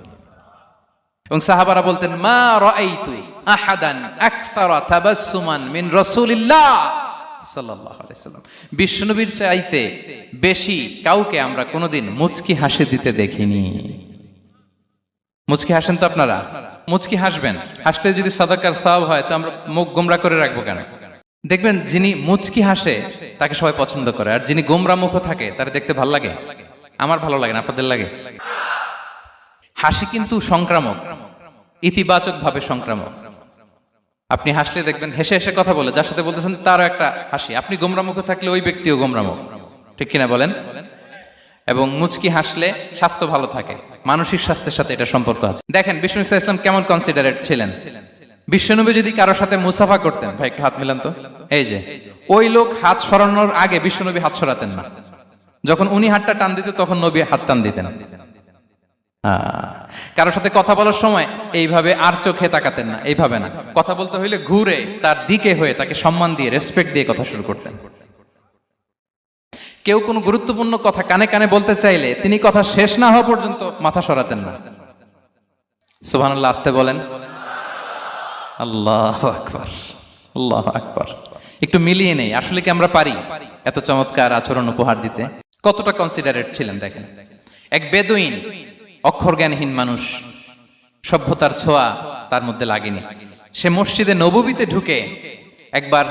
এবং সাহাবারা বলতেন, মা রাআইতু আহাদান আকসারা তাবাসসুমান মিন রাসূলিল্লাহ সাল্লাল্লাহু আলাইহি সাল্লাম। বিশ্বনবীর চাইতে বেশি কাউকে আমরা কোনোদিন মুচকি হাসি দিতে দেখিনি। মুচকি হাসেন তো আপনারা? মুচকি হাসবেন। হাসলে যদি সাদাকার সওয়াব হয়, তো আমরা মুখ গোমরা করে রাখবো কেন? দেখবেন, যিনি মুচকি হাসে তাকে সবাই পছন্দ করে, আর যিনি গোমরা মুখ থাকে তার দেখতে ভালো লাগে। আমার ভালো লাগে না, আপনাদের লাগে? হাসি কিন্তু সংক্রামক, ইতিবাচক ভাবে সংক্রামক। আপনি হাসলে দেখবেন হেসে হেসে কথা বলে, যার সাথে বলতেছেন তারও একটা হাসি। আপনি গোমরা মুখ থাকলে ওই ব্যক্তিও গোমরা মুখ, ঠিক কিনা বলেন? এবং মুচকি হাসলে স্বাস্থ্য ভালো থাকে, মানসিক স্বাস্থ্যের সাথে এটা সম্পর্ক আছে। দেখেন বিষ্ণু ইসলাম কেমন কনসিডারেট ছিলেন। বিশ্বনবী যদি কারোর সাথে মুসাফা করতেন, ভাই একটু হাত মিলান তো, এই যে, ওই লোক হাত সরানোর আগে বিশ্বনবী হাত সরাতেন না। যখন উনি হাতটা টান দিতেন, তখন নবী হাত টান দিতেন। কারোর সাথে কথা বলার সময় এইভাবে আর চোখে তাকাতেন না, এইভাবে না। কথা বলতে হইলে ঘুরে তার দিকে হয়ে তাকে সম্মান দিয়ে, রেসপেক্ট দিয়ে কথা শুরু করতেন। কেউ কোনো গুরুত্বপূর্ণ কথা কানে কানে বলতে চাইলে তিনি কথা শেষ না হওয়া পর্যন্ত মাথা সরাতেন না। সুবহানাল্লাহ, আসতে বলেন। আল্লাহু আকবার, আল্লাহু আকবার। একটু মিলিয়ে নেই, আসলে কি আমরা পারি এত চমৎকার আচরণ উপহার দিতে? কতটা কনসিডারেট ছিলেন দেখেন। এক বেদুইন, অক্ষর জ্ঞানহীন মানুষ, সভ্যতার ছোঁয়া তার মধ্যে লাগেনি। সে মসজিদে নববীতে ঢুকে একবার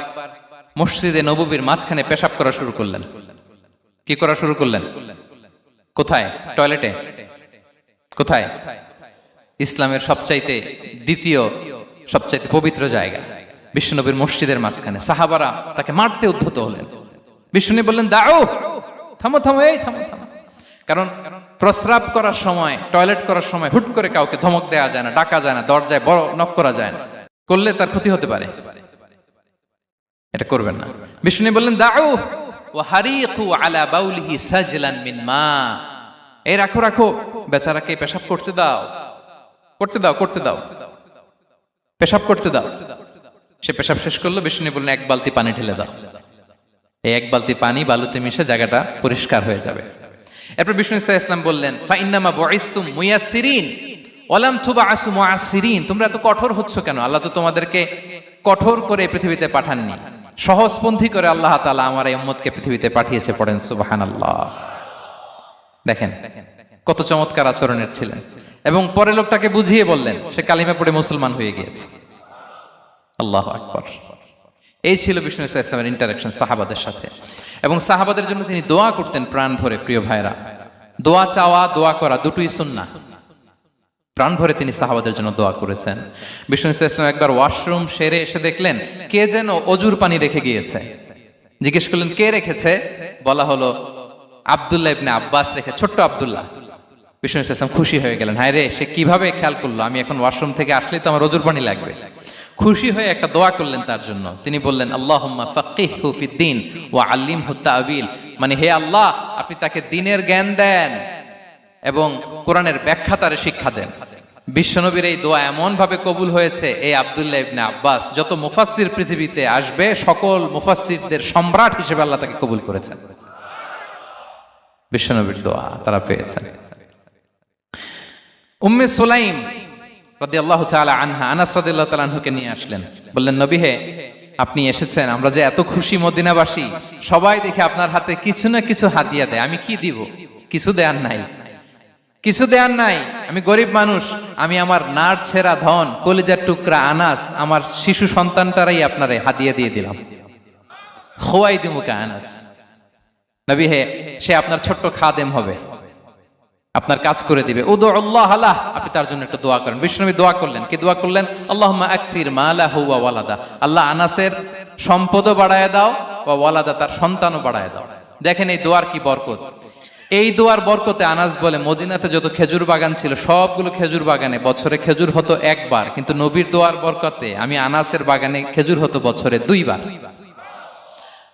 মসজিদে নববীর মাঝখানে পেশাব করা শুরু করলেন। কি করা শুরু করলেন? কোথায়? টয়লেটে? কোথায়? ইসলামের সবচাইতে দ্বিতীয় সবচাইতে পবিত্র জায়গা, বিশ্বনবীর মসজিদের মাঝখানে। সাহাবারা তাকে মারতে উদ্ধত হলেন। বিষ্ণু বললেন, দাও, থামো থামো, এই থামো থামো। কারণ প্রস্রাব করার সময়, টয়লেট করার সময় হুট করে কাউকে ধমক দেওয়া যায় না, ডাকা যায় না, দরজায় বড় নক করা যায় না, করলে তার ক্ষতি হতে পারে, এটা করবেন না। বিষ্ণু বললেন, দাও ওয়া হারিকু আলা বাউলিহি সাজলান মিন মা, এই রাখো রাখো, বেচারাকে পেশাব করতে দাও, করতে দাও, করতে দাও, পেশাব করতে দাও। সে পেশাব শেষ করলো। বিষ্ণু বললেন, এক বালতি পানি ঢেলে দাও। এই এক বালতি পানি বালুতে মিশে জায়গাটা পরিষ্কার হয়ে যাবে। এরপর বিষ্ণু ইসলাম বললেন, ফাইন্নামা বুইসতুম মুয়াসসিরিন ওয়া লাম তুবআসু মুআসসিরিন, তোমরা এত কঠোর হচ্ছ কেন? আল্লাহ তো তোমাদেরকে কঠোর করে পৃথিবীতে পাঠাননি, সহজপন্থী করে আল্লাহ তাআলা আমার এই উম্মতকে পৃথিবীতে পাঠিয়েছে। পড়েন সুবহানাল্লাহ। দেখেন কত চমৎকার আচরণের ছিলেন। এবং পরে লোকটাকে বুঝিয়ে বললেন, সে কালিমা পড়ে মুসলমান হয়ে গিয়েছে। আল্লাহু আকবার। এই ছিল বিষ্ণু ইসলামের ইন্টারাকশন সাহাবাদের সাথে। এবং সাহাবাদের জন্য তিনি দোয়া করতেন প্রাণ ভরে। প্রিয় ভাইরা, দোয়া চাওয়া, দোয়া করা দুটোই সুন্নাহ। প্রাণ ভরে তিনি সাহাবাদের জন্য দোয়া করেছেন। বিষ্ণু ইসলাম একবার ওয়াশরুম সেরে এসে দেখলেন কে যেন অজুর পানি রেখে গিয়েছে। জিজ্ঞেস করলেন, কে রেখেছে? বলা হলো, আব্দুল্লাহ ইবনে আব্বাস রেখে, ছোট্ট আব্দুল্লাহ। বিষ্ণু ইসলাম খুশি হয়ে গেলেন, হায় রে, সে কিভাবে খেয়াল করলো, আমি এখন ওয়াশরুম থেকে আসলেই তো আমার অজুর পানি লাগবে। খুশি হয়ে একটা দোয়া করলেন তার জন্য। তিনি বললেন, আল্লাহুম্মা ফাক্কিহহু ফিদ্দীন ওয়া আল্লিমহু তা'ওয়িল, মানে হে আল্লাহ, আপনি তাকে দ্বীনের জ্ঞান দেন এবং কোরআনের ব্যাখ্যা তারে শিক্ষা দেন। বিশ্বনবীর এই দোয়া এমন ভাবে কবুল হয়েছে, এই আব্দুল্লাহ ইবনে আব্বাস যত মুফাসসির পৃথিবীতে আসবে, সকল মুফাসসিরদের সম্রাট হিসেবে আল্লাহ তাকে কবুল করেছেন। বিশ্বনবীর দোয়া তারা পেয়েছেন। উম্মে সুলাইম রাদিয়াল্লাহু তাআলা আনহা, আনাস রাদিয়াল্লাহু তাআলা আনহুকে নিয়ে আসলেন। বললেন, নবী হে, আপনি এসেছেন, আমরা যে এত খুশি মদিনাবাসী, সবাই দেখে আপনার হাতে কিছু না কিছু হাদিয়া দেয়, আমি কি দিব? কিছু দেয়ার নাই, কিছু দেয়ার নাই, আমি গরিব মানুষ, আমি আমার নাড় ছেঁড়া ধন, কলিজার টুকরা আনাস, আমার শিশু সন্তানটারাই আপনারে হাদিয়া দিয়ে দিলাম। খোয়াইদিমুকা আনাস, নবী হে, সে আপনার ছোট্ট খাদেম হবে, আপনার কাজ করে দিবে। উদুল্লাহ আলাহ, আপনি তার জন্য একটু দোয়া করেন। বিশ্বনবী দোয়া করলেন, কি দোয়া করলেন? আল্লাহুম্মা আকসির মালাহু ওয়া ওয়ালাদা, আল্লাহ আনাসের সম্পদও বাড়ায় দাও, ওয়া ওয়ালাদা, তার সন্তানও বাড়ায় দাও। দেখেন এই দোয়ার কি বরকত। এই দোয়ার বরকতে আনাস বলে মদিনাতে যত খেজুর বাগান ছিল সবগুলো খেজুর বাগানে বছরে খেজুর হতো একবার, কিন্তু নবীর দোয়ার বরকতে আমি আনাসের বাগানে খেজুর হতো বছরে 2 বার।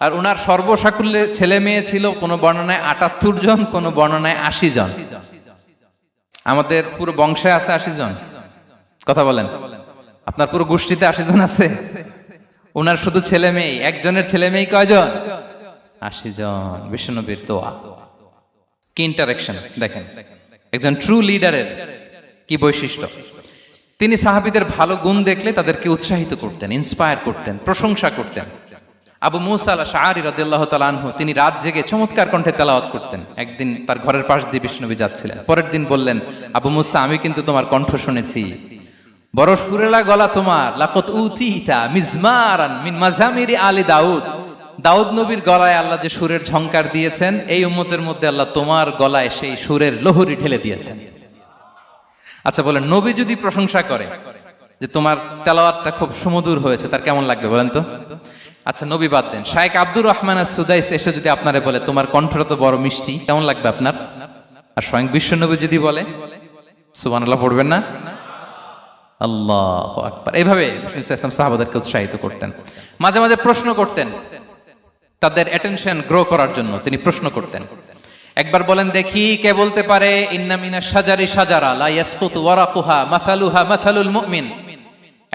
আর ওনার সর্বসাকুল্যে ছেলে মেয়ে ছিল, কোনো বর্ণনায় 78 জন, কোনো বর্ণনায় 80 জন। আমাদের পুরো বংশে আছে 80 জন, কথা বলেন। আপনার পুরো গোষ্ঠীতে 80 জন আছে? ওনার শুধু ছেলে মেয়ে, একজনের ছেলে মেয়ে কয়জন? 80 জন। বিশ্বনবীর দোয়া কি ইন্টারেকশন দেখেন, একজন ট্রু লিডারের কি বৈশিষ্ট্য। তিনি সাহাবীদের ভালো গুণ দেখলে তাদেরকে উৎসাহিত করতেন, ইন্সপায়ার করতেন, প্রশংসা করতেন। আবু মুসা আল-আশআরী রাদিয়াল্লাহু তাআলা আনহু, তিনি রাত জেগে চমৎকার কণ্ঠে তেলাওয়াত করতেন। একদিন তার ঘরের পাশ দিয়ে বিশ্বনবী যাচ্ছিলেন, পরের দিন বললেন, আবু মুসা, আমি কিন্তু তোমার কণ্ঠ শুনেছি, বড় সুরেলা গলা তোমার। লাকাত উতিতা মিজমারান মিন মাজামিরি আলি দাউদ, দাউদ নবীর গলায় আল্লাহ যে সুরের ঝংকার দিয়েছেন, এই উম্মতের মধ্যে আল্লাহ তোমার গলায় সেই সুরের লহরী ঢেলে দিয়েছেন। আচ্ছা বলেন, নবী যদি প্রশংসা করে যে তোমার তেলাওয়াতটা খুব সুমধুর হয়েছে, তার কেমন লাগবে বলেন তো? আচ্ছা নবী বাদ দেন, শায়েখ আব্দুর রহমান আস-সুদাইস এসে যদি আপনারে বলে তোমার কণ্ঠটা তো বড় মিষ্টি, কেমন লাগবে আপনার? আর স্বয়ং বিশ্বনবী যদি বলে, সুবহানাল্লাহ পড়বেন না? আল্লাহু আকবার। এইভাবে ইসলাম সাহাবাদেরকে উৎসাহিত করতেন। মাঝে মাঝে প্রশ্ন করতেন, তাদের অ্যাটেনশন গ্রো করার জন্য তিনি প্রশ্ন করতেন। একবার বলেন দেখি, কে বলতে পারে ইন্না মিনাশ শাজারি শাজারা লা ইয়াসকুতু ওয়ারাকুহা মাসালুহা মাসালুল মুমিন,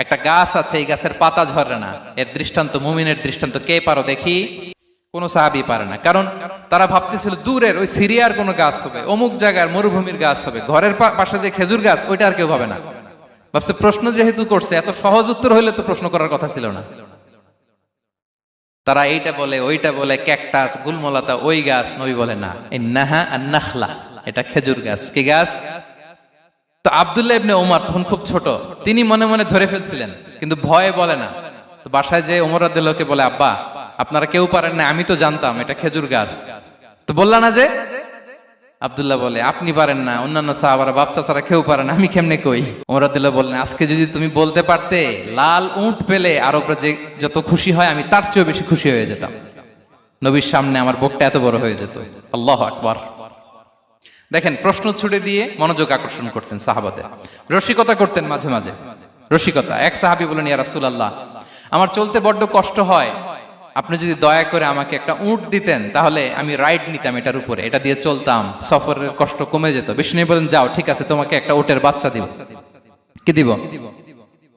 একটা গাছ আছে, এই গাছের পাতা ঝরে না, এর দৃষ্টান্ত মুমিনের দৃষ্টান্ত। কে পারো দেখি? কোন সাহাবী পারে না, কারণ তারা ভাবতেছিল দূরের ওই সিরিয়ার কোন গাছ হবে, অমুক জায়গার মরুভূমির গাছ হবে, ঘরের পাশে যে খেজুর গাছ ওইটা আর কেউ ভাবে না। ভাবছে প্রশ্ন যেহেতু করছে, এত সহজ উত্তর হইলে তো প্রশ্ন করার কথা ছিল না। তারা এইটা বলে, ওইটা বলে, ক্যাকটাস, গুলমলাতা ওই গাছ। নবী বলে না, ইন্নাহা আন-নাখলা, এটা খেজুর গাছ। কি গাছ? তো আব্দুল্লাহ ইবনে ওমর তখন খুব ছোট, তিনি মনে মনে ধরে ফেলছিলেন, কিন্তু ভয়ে বলে না। তো বাসায় যে ওমর রাদিয়াল্লাহুকে বলে, আব্বা আপনারা কেউ পারেন না, আমি তো জানতাম এটা খেজুর গাছ, তো বললা না যে? আব্দুল্লাহ বলে, আপনি পারেন না, অন্যান্য সাহাবারা বাচ্চা ছাড়া কেউ পারে না, আমি কেমনে কই? ওমর রাদিয়াল্লাহু বললেন, আজকে যদি তুমি বলতে পারতে, লাল উট পেলে আরবরা যে যত খুশি হয়, আমি তার চেয়েও বেশি খুশি হয়ে যেতাম। নবীর সামনে আমার বুকটা এত বড় হয়ে যেত। আল্লাহু আকবার। দেখেন, প্রশ্ন ছুড়ে দিয়ে মনোযোগ আকর্ষণ করতেন সাহাবাদের। রসিকতা করতেন মাঝে মাঝে, রসিকতা। এক সাহাবী বলেন, ইয়া রাসূলুল্লাহ, আমার চলতে বড্ড কষ্ট হয়, আপনি যদি দয়া করে আমাকে একটা উট দিতেন, তাহলে আমি রাইড নিতাম এটার উপরে, এটা দিয়ে চলতাম, সফরের কষ্ট কমে যেত। বিষ্ণু বলেন, যাও ঠিক আছে, তোমাকে একটা উটের বাচ্চা দিব। কি দিব?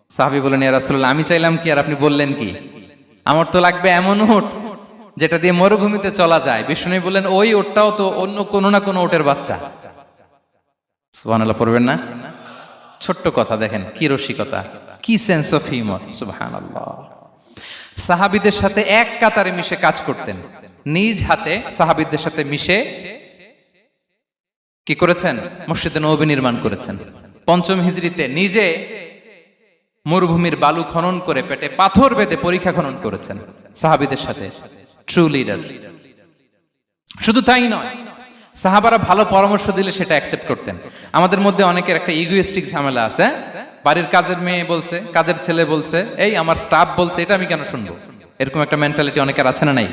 সাহাবী বলেন, ইয়া রাসূলুল্লাহ, আমি চাইলাম কি আর আপনি বললেন কি? আমার তো লাগবে এমন উট যেটা দিয়ে মরুভূমিতে চলা যায়। বিষ্ণু বললেন, ওই উটটাও তো অন্য কোনো না কোনো উটের বাচ্চা। সুবহানাল্লাহ পড়বেন না? ছোট্ট কথা, দেখেন কি রসিকতা, কি সেন্স অফ হিউমার। সুবহানাল্লাহ। সাহাবীদের সাথে এক কাতারে মিশে কাজ করতেন, নিজ হাতে সাহাবীদের সাথে মিশে কি করেছেন? মসজিদে নববী নির্মাণ করেছেন। 5ম হিজরিতে নিজে মরুভূমির বালু খনন করে পেটে পাথর বেঁধে পরীক্ষা খনন করেছেন সাহাবীদের সাথে। True leader. শুধু তাই নয়, সাহাবারা ভালো পরামর্শ দিলে সেটা অ্যাকসেপ্ট করতেন। আমাদের মধ্যে অনেকের একটা ইগোইস্টিক ঝামেলা আছে, বাড়ির কাজের মেয়ে বলছে, কাজের ছেলে বলছে, এই আমার স্টাফ বলছে, এটা আমি কেন শুনবো? এরকম একটা মেন্টালিটি অনেকের আছে না নাই?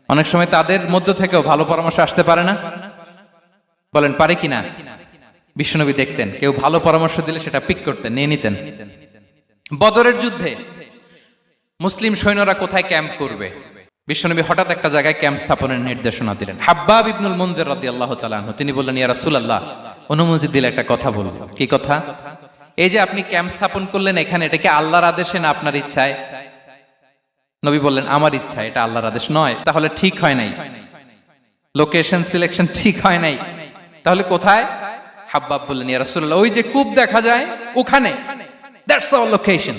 অনেক সময় তাদের মধ্য থেকেও ভালো পরামর্শ আসতে পারে না, বলেন পারে কিনা? বিশ্বনবী দেখতেন, কেউ ভালো পরামর্শ দিলে সেটা পিক করতেন, নিয়ে নিতেন। বদরের যুদ্ধে মুসলিম সৈন্যরা কোথায় ক্যাম্প করবে, বিশ্বনবী হঠাৎ একটা জায়গায় ক্যাম্প স্থাপনের নির্দেশনা দিলেন। হাব্বাব ইবনুল মুনজির রাদিয়াল্লাহু তাআলা আনহু, তিনি বললেন, ইয়া রাসূলুল্লাহ, অনুমতি দিলে একটা কথা বলবো। কি কথা? এই যে আপনি ক্যাম্প স্থাপন করলেন এখানে, এটা কি আল্লাহর আদেশে না আপনার ইচ্ছায়? নবী বললেন, আমার ইচ্ছা, এটা আল্লাহর আদেশ নয়। তাহলে ঠিক হয় নাই, লোকেশন সিলেকশন ঠিক হয় নাই। তাহলে কোথায়? হাব্বাব বললেন, ইয়া রাসূলুল্লাহ, ওই যে কূপ দেখা যায় ওখানে, দ্যাটস আওয়ার লোকেশন,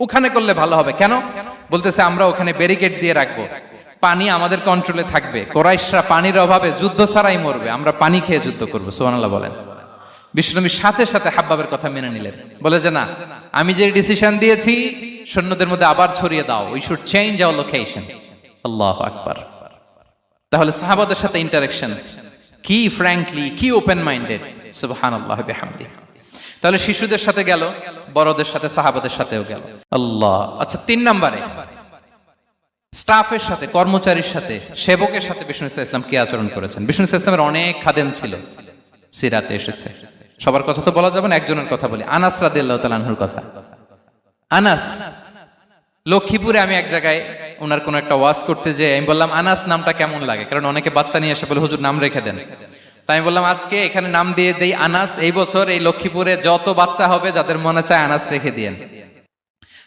ওখানে করলে ভালো হবে। কেন? বলতেছে, আমরা ওখানে ব্যারিকেড দিয়ে রাখবো, পানি আমাদের কন্ট্রোলে থাকবে, কুরাইশরা পানির অভাবে যুদ্ধ ছাড়াই মরবে, আমরা পানি খেয়ে যুদ্ধ করবো। সুবহানাল্লাহ বলেন। বিশ্বনবী সাথে সাথে হাব্বাবের কথা মেনে নিলেন, বলে যে না, আমি যে ডিসিশন দিয়েছি সৈন্যদের মধ্যে আবার ছড়িয়ে দাও, we should change our location. আল্লাহু আকবার। তাহলে সাহাবাদের সাথে ইন্টারেকশন কি ফ্র্যাঙ্কলি, কি ওপেন মাইন্ডেড, সুবহানাল্লাহ বিহামদিহি। তাহলে শিশুদের সাথে গেল, বড়দের সাথে, সাহাবাদের সাথেও গেল। আল্লাহ। আচ্ছা, 3 নম্বরে স্টাফের সাথে, কর্মচারীর সাথে, সেবকের সাথে বিষ্ণু ইসলাম কি আচরণ করেছেন? বিষ্ণু ইসলামের অনেক খাদেম ছিল, সিরাতে এসেছে। সবার কথা তো বলা যাবে না, একজনের কথা বলি, আনাস রাদিয়াল্লাহু তাআলা আনহুর কথা। আনাস, লক্ষ্মীপুরে আমি এক জায়গায় ওনার কোন একটা ওয়াজ করতে যেয়ে আমি বললাম আনাস নামটা কেমন লাগে, কারণ অনেকে বাচ্চা নিয়ে এসে বলে হুজুর নাম রেখে দেন। তাই আমি বললাম আজকে এখানে নাম দিয়ে দেই আনাস। এই বছর এই লক্ষ্মীপুরে যত বাচ্চা হবে যাদের মনে চায় আনাস রেখে দিয়েন।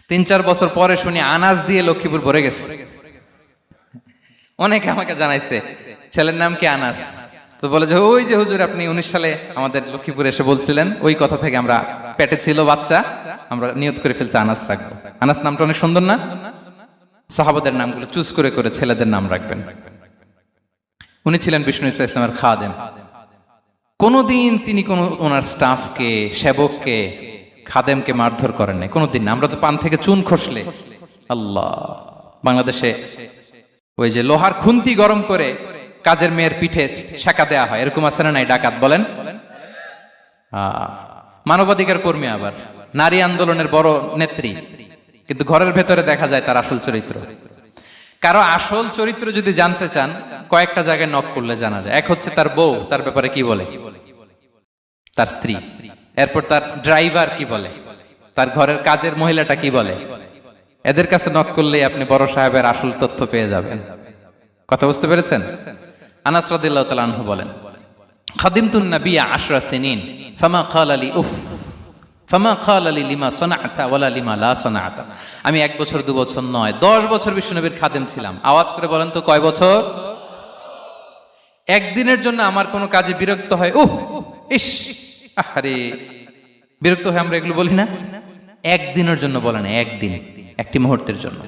3-4 বছর পরে শুনি আনাস দিয়ে লক্ষ্মীপুর ভরে গেছে। অনেকে আমাকে জানাইছে ছেলের নাম কি আনাস, তো বলে যে ওই যে হুজুর আপনি 19 সালে আমাদের লক্ষ্মীপুরে এসে বলছিলেন, ওই কথা থেকে আমরা, পেটে ছিল বাচ্চা, আমরা নিয়ত করে ফেলছি আনাস রাখবো। আনাস নামটা অনেক সুন্দর না? সাহাবাদের নামগুলো চুজ করে করে ছেলেদের নাম রাখবেন। উনি ছিলেন বিষ্ণু ইসলামের খাদেম। কোনদিন তিনি কোন ওনার স্টাফকে, সেবককে, খাদেমকে মারধর করেন নাই, কোনদিন না। আমরা তো পান থেকে চুন খসলে, আল্লাহ, বাংলাদেশে ওই যে লোহার খুন্তি গরম করে কাজের মেয়ের পিঠে শেখা দেয়া হয়, এরকম আছে না নাই? ডাকাত বলেন, মানবাধিকার কর্মী, আবার নারী আন্দোলনের বড় নেত্রী, কিন্তু ঘরের ভেতরে দেখা যায় তার আসল চরিত্র। কারো আসল চরিত্র যদি জানতে চান, কয়েকটা জায়গায় নক করলে জানা যায়। এক হচ্ছে তার বউ, তার ব্যাপারে কি বলে, তার স্ত্রী। এরপর তার ড্রাইভার কি বলে, তার ঘরের কাজের মহিলাটা কি বলে। এদের কাছে নক করলেই আপনি বড় সাহেবের আসল তথ্য পেয়ে যাবেন। কথা বুঝতে পেরেছেন? আনাস রাদিয়াল্লাহু তাআলা আনহু বলেন, খাদিমতুন নাবিয়্যা 10 সিনিন ফামা ক্বালা লি উফ ফামা ক্বালা লি লিমা সানা'তা ওয়ালা লিমা লা সানা'তা। আমি 1 বছর 2 বছর নয়, 10 বছর বিশ্বনবীর খাদেম ছিলাম। আওয়াজ করে বলেন তো কয় বছর? একদিনের জন্য আমার কোনো কাজে বিরক্ত হয়, উহ ইস আরে, বিরক্ত হয় আমরা এগুলো বলি না? একদিনের জন্য বলে না, একদিন, একটি মুহূর্তের জন্য।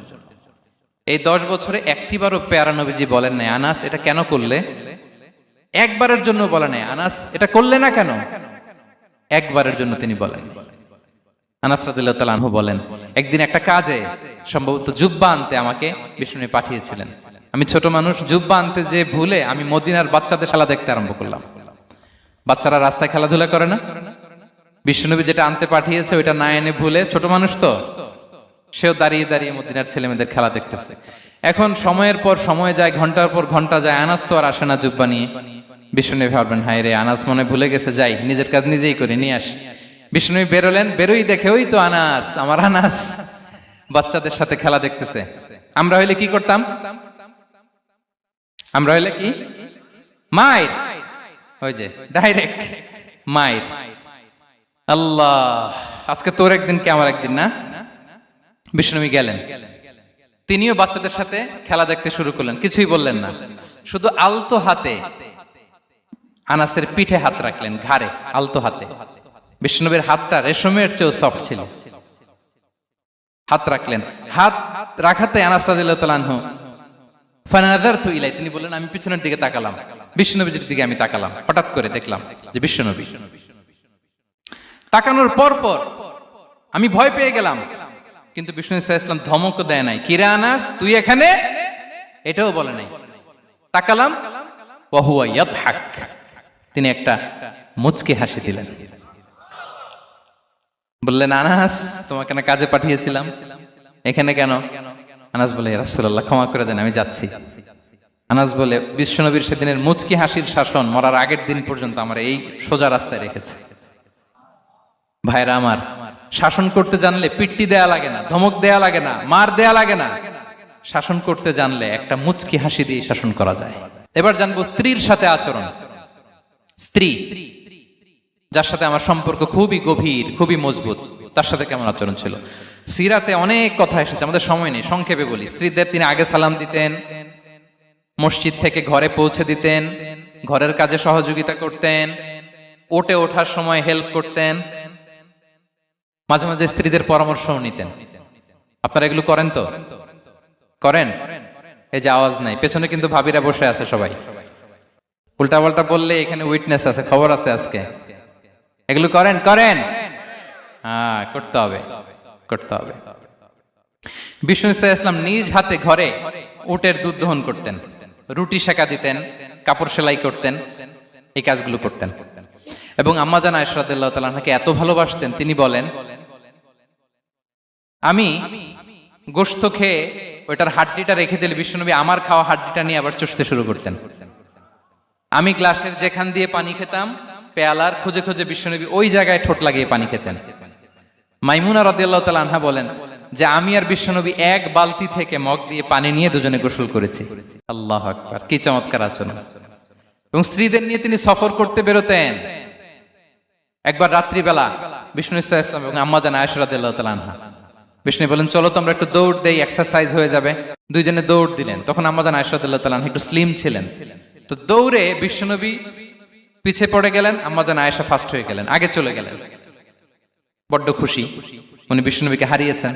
এই 10 বছরে একটিবারও পেয়ারা নবীজি বলেন নাই আনাস এটা কেন করলে, একবারের জন্য বলে নাই আনাস এটা করলে না কেন, একবারের জন্য তিনি বলেন। আনাস রাদিয়াল্লাহু তাআলা আনহু বলেন, একদিন একটা কাজে সম্ভবত জুব্বা আনতে আমাকে বিষ্ণু পাঠিয়েছিলেন। আমি ছোট মানুষ, জুব্বা আনতে যে ভুলে আমি মদিনার বাচ্চাদের খেলা দেখতে আরম্ভ করলাম। বাচ্চারা রাস্তায় খেলাধুলা করে না, বিশ্বনবী যেটা আনতে পাঠিয়েছে ওইটা না এনে ভুলে, ছোট মানুষ তো, সেও দাঁড়িয়ে দাঁড়িয়ে মদিনার ছেলেমেয়েদের খেলা দেখতেছে। এখন সময়ের পর সময় যায়, ঘন্টার পর ঘন্টা যায়, আনাস তো আর আসে না জুব্বা নিয়ে। বিষ্ণু ভাবলেন হায় রে, আনাস মনে ভুলে গেছে, যাই নিজের কাজ নিজেই করে নিয়ে আসি। বিষ্ণু বেরোলেন, বেরোই দেখে ওই তো আনাস, আমার আনাস বাচ্চাদের সাথে খেলা দেখতেছে। আমরা হইলে কি করতাম? আমরা হইলে কি মায়ের, ওই যে ডাইরেক্ট মায়ের। আল্লাহ, আজকে তোর একদিন কি আমার একদিন না? বিষ্ণু গেলেন, তিনিও বাচ্চাদের সাথে খেলা দেখতে শুরু করলেন, কিছুই বললেন না, শুধু আলতো হাতে আনাসের পিঠে হাত রাখলেন, ঘাড়ে আলতো হাতে। বিষ্ণুবীর হাতটা রেশমের চেয়েও সফট ছিল। হাত রাখলেন, হাত রাখাতে আনাস রাদিয়াল্লাহু তাআলা আনহু ফানাযারতু ইলাই, তিনি বললেন আমি পিছনের দিকে তাকালাম, বিষ্ণুবীর দিকে আমি তাকালাম, হঠাৎ করে দেখলাম যে বিষ্ণুবী। তাকানোর পর পর আমি ভয় পেয়ে গেলাম, কিন্তু বিষ্ণু ইসলাম ধমক দেয় নাই, কিরে আনাস তুই এখানে, এটাও বলে নাই। তাকালাম, ওয়া হুয়া ইয়াদহাক, তিনি একটা মুচকি হাসি দিলেন, বললেন আনাস তোমাকে না কাজে পাঠিয়েছিলাম, এখানে কেন? আনাস বলে ইয়া রাসূলুল্লাহ ক্ষমা করে দেন, আমি যাচ্ছি। আনাস বলে বিশ্বনবীর সেদিনের মুচকি হাসির শাসন মরার আগের দিন পর্যন্ত আমার এই সোজা রাস্তায় রেখেছে। ভাইরা আমার, শাসন করতে জানলে পিট্টি দেয়া লাগে না, ধমক দেয়া লাগে না, মার দেয়া লাগে না। শাসন করতে জানলে একটা মুচকি হাসি দিয়ে শাসন করা যায়। এবার জানবো স্ত্রীর সাথে আচরণ। স্ত্রী যার সাথে আমার সম্পর্ক খুবই গভীর, খুবই মজবুত, তার সাথে কেমন আচরণ ছিল? সিরাতে অনেক কথা এসেছে, আমাদের সময় নেই, সংক্ষেপে বলি। স্ত্রীদের তিনি আগে সালাম দিতেন, মসজিদ থেকে ঘরে পৌঁছে দিতেন, ঘরের কাজে সহযোগিতা করতেন, ওঠে ওঠার সময় হেল্প করতেন, মাঝে মাঝে স্ত্রীদের পরামর্শও নিতেন। আপনারা এগুলো করেন তো? করেন? এই যে আওয়াজ নাই, পেছনে কিন্তু ভাবিরা বসে আছে সবাই। উল্টা পাল্টা বললে এখানে উইটনেস আছে, খবর আছে আজকে। এগুলো করেন? করেন? হ্যাঁ, করতে হবে, করতে হবে। বিষ্ণু ইসলাম নিজ হাতে ঘরে উটের দুধ দহন করতেন, রুটি সেকা দিতেন, কাপড় সেলাই করতেন, এই কাজগুলো করতেন। এবং আম্মা জান আয়েশা রাদিয়াল্লাহু তাআলা আনহাকে এত ভালোবাসতেন, তিনি বলেন, আমি গোশত খেয়ে ওইটার হাড্ডিটা রেখে দিলে বিশ্বনবী আমার খাওয়া হাড্ডিটা নিয়ে আবার চষতে শুরু করতেন। আমি গ্লাসের যেখান দিয়ে পানি খেতাম, পেয়ালার খুঁজে খুঁজে বিশ্বনবী ওই জায়গায় ঠোঁট লাগিয়ে পানি খেতেন। মাইমুনা রাদিয়াল্লাহু তাআলা আনহা বলেন যে আমি আর বিশ্বনবী এক বালতি থেকে মগ দিয়ে পানি নিয়ে দুজনে গোসল করেছি। আল্লাহু আকবার, কি চমৎকার আচরণ। এবং স্ত্রীদের নিয়ে তিনি সফর করতে বেরোতেন। একবার রাত্রিবেলা বিষ্ণু ইসলাম ইসলাম এবং আম্মা জান আয়েশা রাদিয়াল্লাহু তাআলা আনহা বিষ্ণু বলেন, চলো তো আমরা একটু দৌড় দেই, এক্সারসাইজ হয়ে যাবে। দুইজনে দৌড় দিলেন। তখন আম্মা জান আয়েশা রাদিয়াল্লাহু তাআলা আনহা একটু স্লিম ছিলেন, তো দৌড়ে বিশ্বনবী পিছে পড়ে গেলেন, আম্মা জান আয়েশা ফার্স্ট হয়ে গেলেন, আগে চলে গেলেন। বড্ড খুশি, উনি বিশ্বনবীকে হারিয়েছেন।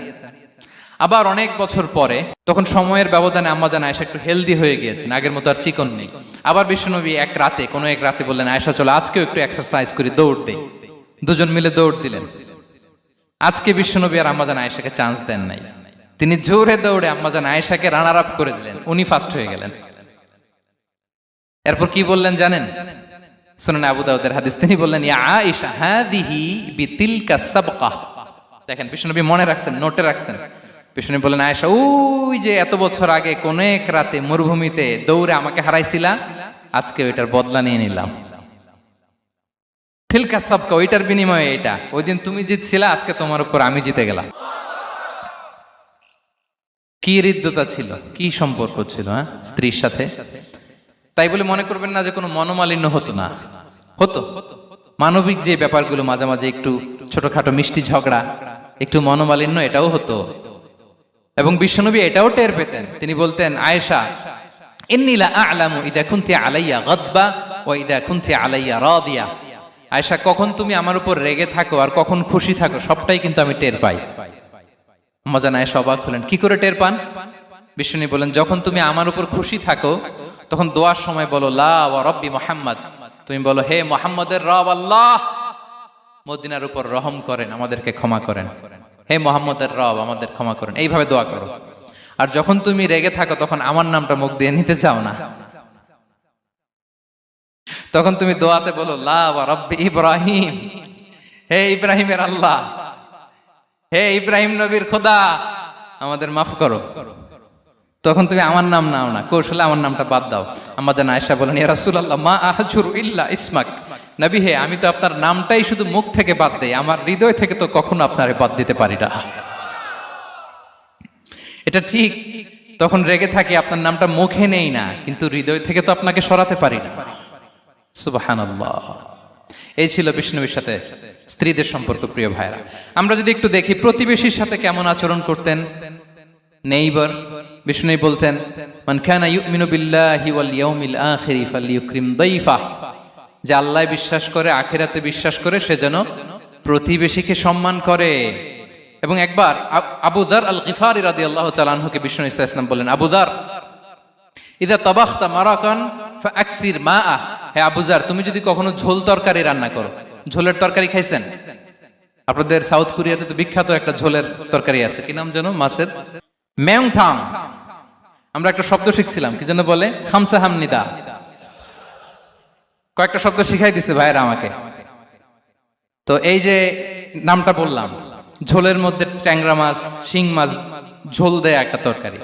আবার অনেক বছর পরে, তখন সময়ের ব্যবধানে আম্মা জান আয়েশা একটু হেলদি হয়ে গিয়েছেন, আগের মতো আর চিকন নেই। আবার বিশ্বনবী এক রাতে বললেন, আয়েশা চলো আজকেও একটু এক্সারসাইজ করি, দৌড় দেই। দুজন মিলে দৌড় দিলেন। আজকে বিশ্বনবী আর আম্মা জান আয়েশাকে চান্স দেন নাই, তিনি জোরে দৌড়ে আম্মা জান আয়েশাকে রানার আপ করে দিলেন, উনি ফার্স্ট হয়ে গেলেন। এরপর কি বললেন জানেন? সুনানে আবু দাউদের হাদিস, তিনি বললেন, ইয়া আয়েশা হাদিহি বিতিলকা সাবকা। দেখেন বিশ্বনবী মনে রাখছেন, নোটে রাখছেন। বিশ্বনবী বললেন, আয়েশা ওই যে এত বছর আগে কোন এক রাতে মরুভূমিতে দৌড়ে আমাকে হারাইছিলা, আজকে ওইটার বদলা নিয়ে নিলাম। তিলকা সাবকা, ওইটার বিনিময়ে এটা। ওই দিন তুমি জিতছিলা, আজকে তোমার উপর আমি জিতে গেলাম। কি হৃদ্যতা ছিল, কি সম্পর্ক ছিল স্ত্রীর সাথে। তাই বলে মনে করবেন না যে কোনো মনোমালিন্য হতো না, হতো। মানবিক যে ব্যাপারগুলো, মাঝে মাঝে একটু ছোটখাটো মিষ্টি ঝগড়া, একটু মনোমালিন্য, এটাও হতো। এবং বিশ্বনবী এটাও টের পেতেন। তিনি বলতেন, আয়েশা ইন্নী লা আ'লামু ইযা কুনতি আলাইয়া গাদবা ওয়া ইযা কুনতি আলাইয়া রাদিয়া। আয়েশা, কখন তুমি আমার উপর রেগে থাকো আর কখন খুশি থাকো, সবটাই কিন্তু আমি টের পাই। আম্মা জান আয়েশা অবাক হলেন, কি করে টের পান? বিশ্বনবী বলেন, যখন তুমি আমার উপর খুশি থাকো তখন দোয়ার সময় বলো লা ওয়া রাব্বি মুহাম্মদ, তুমি বলো হে মুহাম্মদের রব আল্লাহ, মদিনার উপর রহম করেন, আমাদেরকে ক্ষমা করেন। হে মুহাম্মদের রব, আমাদের ক্ষমা করেন, এইভাবে দোয়া করো। আর যখন তুমি রেগে থাকো তখন আমার নামটা মুখ দিয়ে নিতে চাও না, তখন তুমি দোয়াতে বলো লা ওয়া রাব্বি ইব্রাহিম, হে ইব্রাহিমের আল্লাহ, হে ইব্রাহিম নবীর খোদা, আমাদের মাফ করো। তখন তুমি আমার নাম নাও না, কৌশলে আমার নামটা বাদ দাও। আম্মা জান আয়েশা বলেন, ইয়া রাসূলুল্লাহ মা আহজুরু ইল্লা ইসমাক। নবী হে, আমি তো আপনার নামটাই শুধু মুখ থেকে বাদ দেই, আমার হৃদয় থেকে তো কখনো আপনারে বাদ দিতে পারি না। এটা ঠিক, তখন রেগে থাকি, আপনার নামটা মুখে নেই না, কিন্তু হৃদয় থেকে তো আপনাকে সরাতে পারি না। সুবহানাল্লাহ। এই ছিল বিষ্ণুবীর সাথে স্ত্রীদের সম্পর্ক। প্রিয় ভাইরা, আমরা যদি একটু দেখি প্রতিবেশীর সাথে কেমন আচরণ করতেন। নেইবার, বিষ্ণু বলতেন, মান কানা ইউমিনু বিল্লাহি ওয়াল ইয়াউমিল আখিরি ফালইউকরিম দাইফা, যে আল্লাহ বিশ্বাস করে, আখিরাতে বিশ্বাস করে, সে যেন প্রতিবেশীকে সম্মান করে। এবং একবার আবু যার আল গিফারি রাদিয়াল্লাহু তাআলা আনহুকে বিষ্ণু ইসা ইসলাম বললেন, আবু যার ইযা তাবাখতা মারাকান ফাআকসির মাআ। হে আবু যার, তুমি যদি কখনো ঝোল তরকারি রান্না করো, ঝোলের তরকারি খাইছেন? আপনাদের সাউথ কোরিয়াতে তো বিখ্যাত একটা ঝোলের তরকারি আছে, কি নাম যেন, মাছের মেয়ংথাং। আমরা একটা শব্দ শিখছিলাম, কি যেন বলে, খামসা হামনিদা। কয়েকটা শব্দ শিখাই দিছে ভাইয়েরা আমাকে। তো এই যে নামটা বললাম, ঝোলের মধ্যে ট্যাংরা মাছ, শিং মাছ ঝোল দেয়া একটা তরকারি।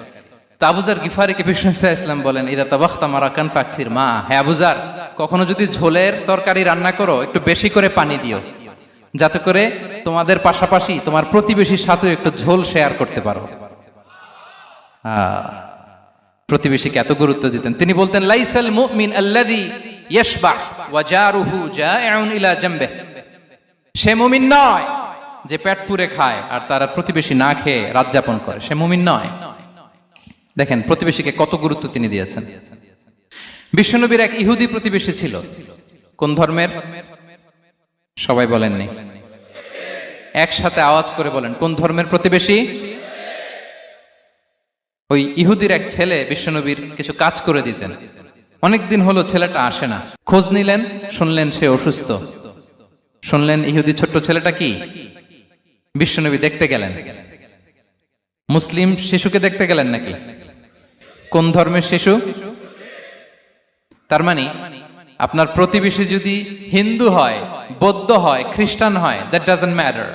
তো আবু যার গিফারিকে বিষ্ণু ইসলাম বলেন, ইদা তাবাখতা মারাকান ফাকফির মা। হে আবু যার, কখনো যদি ঝোলের তরকারি রান্না করো, একটু বেশি করে পানি দিও, যাতে করে তোমাদের পাশাপাশি তোমার প্রতিবেশীর সাথে একটু ঝোল শেয়ার করতে পারো। প্রতিবেশীকে এত গুরুত্ব দিতেন। তিনি বলতেন, লাইসাল মুমিন আল্লাযী ইয়াশবা ওয়া জারুহু জাইউন ইলা জামবিহি। সে মুমিন নয় যে পেট পুরে খায় আর তার প্রতিবেশী না খেয়ে রাত যাপন করে, সে মুমিন নয়। দেখেন প্রতিবেশীকে কত গুরুত্ব তিনি দিয়েছেন। বিশ্বনবীর এক ইহুদি প্রতিবেশী ছিল। কোন ধর্মের? সবাই বলেননি, একসাথে আওয়াজ করে বলেন, কোন ধর্মের প্রতিবেশী? ওই ইহুদির এক ছেলে বিশ্বনবীর কিছু কাজ করে দিতেন। অনেকদিন হলো ছেলেটা আসে না। খোঁজ নিলেন, শুনলেন সে অসুস্থ। শুনলেন ইহুদি ছোট্ট ছেলেটা কি? বিশ্বনবী দেখতে গেলেন। মুসলিম শিশুকে দেখতে গেলেন নাকি? কোন ধর্মের শিশু? তার মানে আপনার প্রতিবেশী যদি হিন্দু হয়, বৌদ্ধ হয়, খ্রিস্টান হয়, দ্যাট ডাজন্ট ম্যাটার।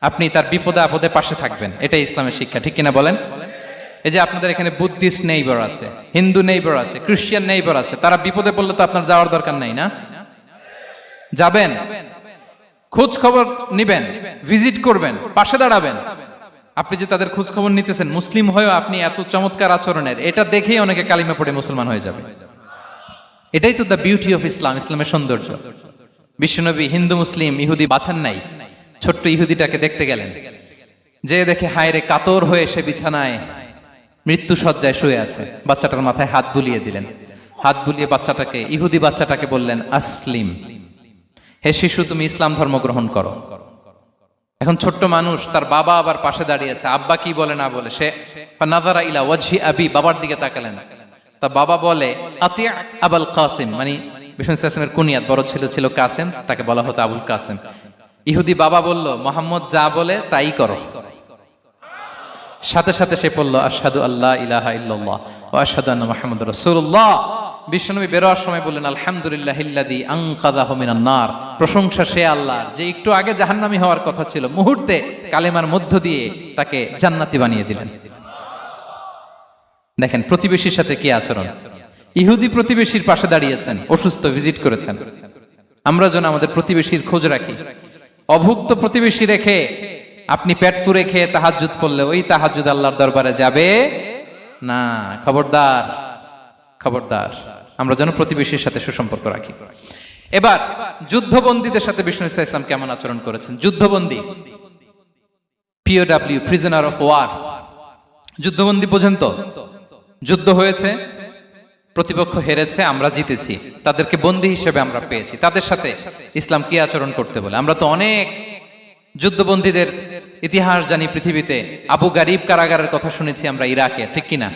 আপনি তার বিপদে আপদে পাশে থাকবেন, এটাই ইসলামের শিক্ষা, ঠিক কিনা বলেন? এই যে আপনাদের এখানে বুদ্ধিস্ট নেইবার আছে, হিন্দু নেইবার আছে, খ্রিস্টান নেইবার আছে, তারা বিপদে পড়লে তো আপনার যাওয়ার দরকার নাই, না? যাবেন, খোঁজ খবর নিবেন, ভিজিট করবেন, পাশে দাঁড়াবেন। আপনি যে তাদের খোঁজ খবর নিতেছেন, মুসলিম হয়েও আপনি এত চমৎকার আচরণের, এটা দেখেই অনেকে কালিমা পড়ে মুসলমান হয়ে যাবে। এটাই তো দ্য বিউটি অফ ইসলাম, ইসলামের সৌন্দর্য। বিশ্বনবী হিন্দু মুসলিম ইহুদি বাছান নাই, ছোট্ট ইহুদিটাকে দেখতে গেলেন, যে দেখে হায় রে, কাতর হয়ে সে বিছানায় মৃত্যু শয্যায় শুয়ে আছে, বাচ্চাটার মাথায় হাত বুলিয়ে দিলেন। হাত বুলিয়ে বাচ্চাটাকে, ইহুদি বাচ্চাটাকে বললেন, আসলিম, হে শিশু তুমি ইসলাম ধর্ম গ্রহণ করো। এখন ছোট্ট মানুষ, তার বাবা আবার পাশে দাঁড়িয়ে আছে, আব্বা কি বলে না বলে, সে নাযারা ইলা ওয়াজহি আবি, বাবার দিকে তাকালেন। তা বাবা বলে আতি আবুল কাসিম, মানে বিষ্ণু ইসলামের কুনিয়াত, বড় ছেলে ছিল কাসিম, তাকে বলা হতো আবুল কাসিম। ইহুদি বাবা বলল, মোহাম্মদ যা বলে তাই করো। সাথে সাথে সে পড়ল আশহাদু আল্লাহ ইলাহা ইল্লাল্লাহ ওয়া আশহাদু আন্না মুহাম্মাদুর রাসূলুল্লাহ। বিশ্বনবী বেরোয়ার সময় বললেন, আলহামদুলিল্লাহিল্লাযী আনকাযাহু মিনান নার, প্রশংসা সে আল্লাহর যে একটু আগে জাহান্নামী হওয়ার কথা ছিল, মুহূর্তে কালেমার মধ্য দিয়ে তাকে জান্নাতি বানিয়ে দিলেন। দেখেন প্রতিবেশীর সাথে কি আচরণ। ইহুদি প্রতিবেশীর পাশে দাঁড়িয়েছেন, অসুস্থ, ভিজিট করেছেন। আমরা যেন আমাদের প্রতিবেশীর খোঁজ রাখি। অভুক্ত প্রতিবেশী রেখে আপনি পেট পুরে খেয়ে তাহাজ্জুদ পড়লে ওই তাহাজ্জুদ আল্লাহর দরবারে যাবে না। খবরদার, খবরদার, আমরা যেন প্রতিবেশীর সাথে সুসম্পর্ক রাখি। এবার যুদ্ধবন্দীদের সাথে বিষ্ণু ইসলাম কেমন আচরণ করেছেন। যুদ্ধবন্দী, POW, প্রিজনার অফ ওয়ার, যুদ্ধবন্দী পর্যন্ত যুদ্ধ হয়েছে, প্রতিপক্ষ হেরেছে, আমরা জিতেছি, তাদেরকে বন্দী হিসেবে আমরা পেয়েছি, তাদের সাথে ইসলাম কি আচরণ করতে বলে। আমরা তো অনেক যুদ্ধবন্দীদের ইতিহাস জানি পৃথিবীতে। আবু গারিব কারাগারের কথা শুনেছি আমরা ইরাকে, ঠিক কিনা?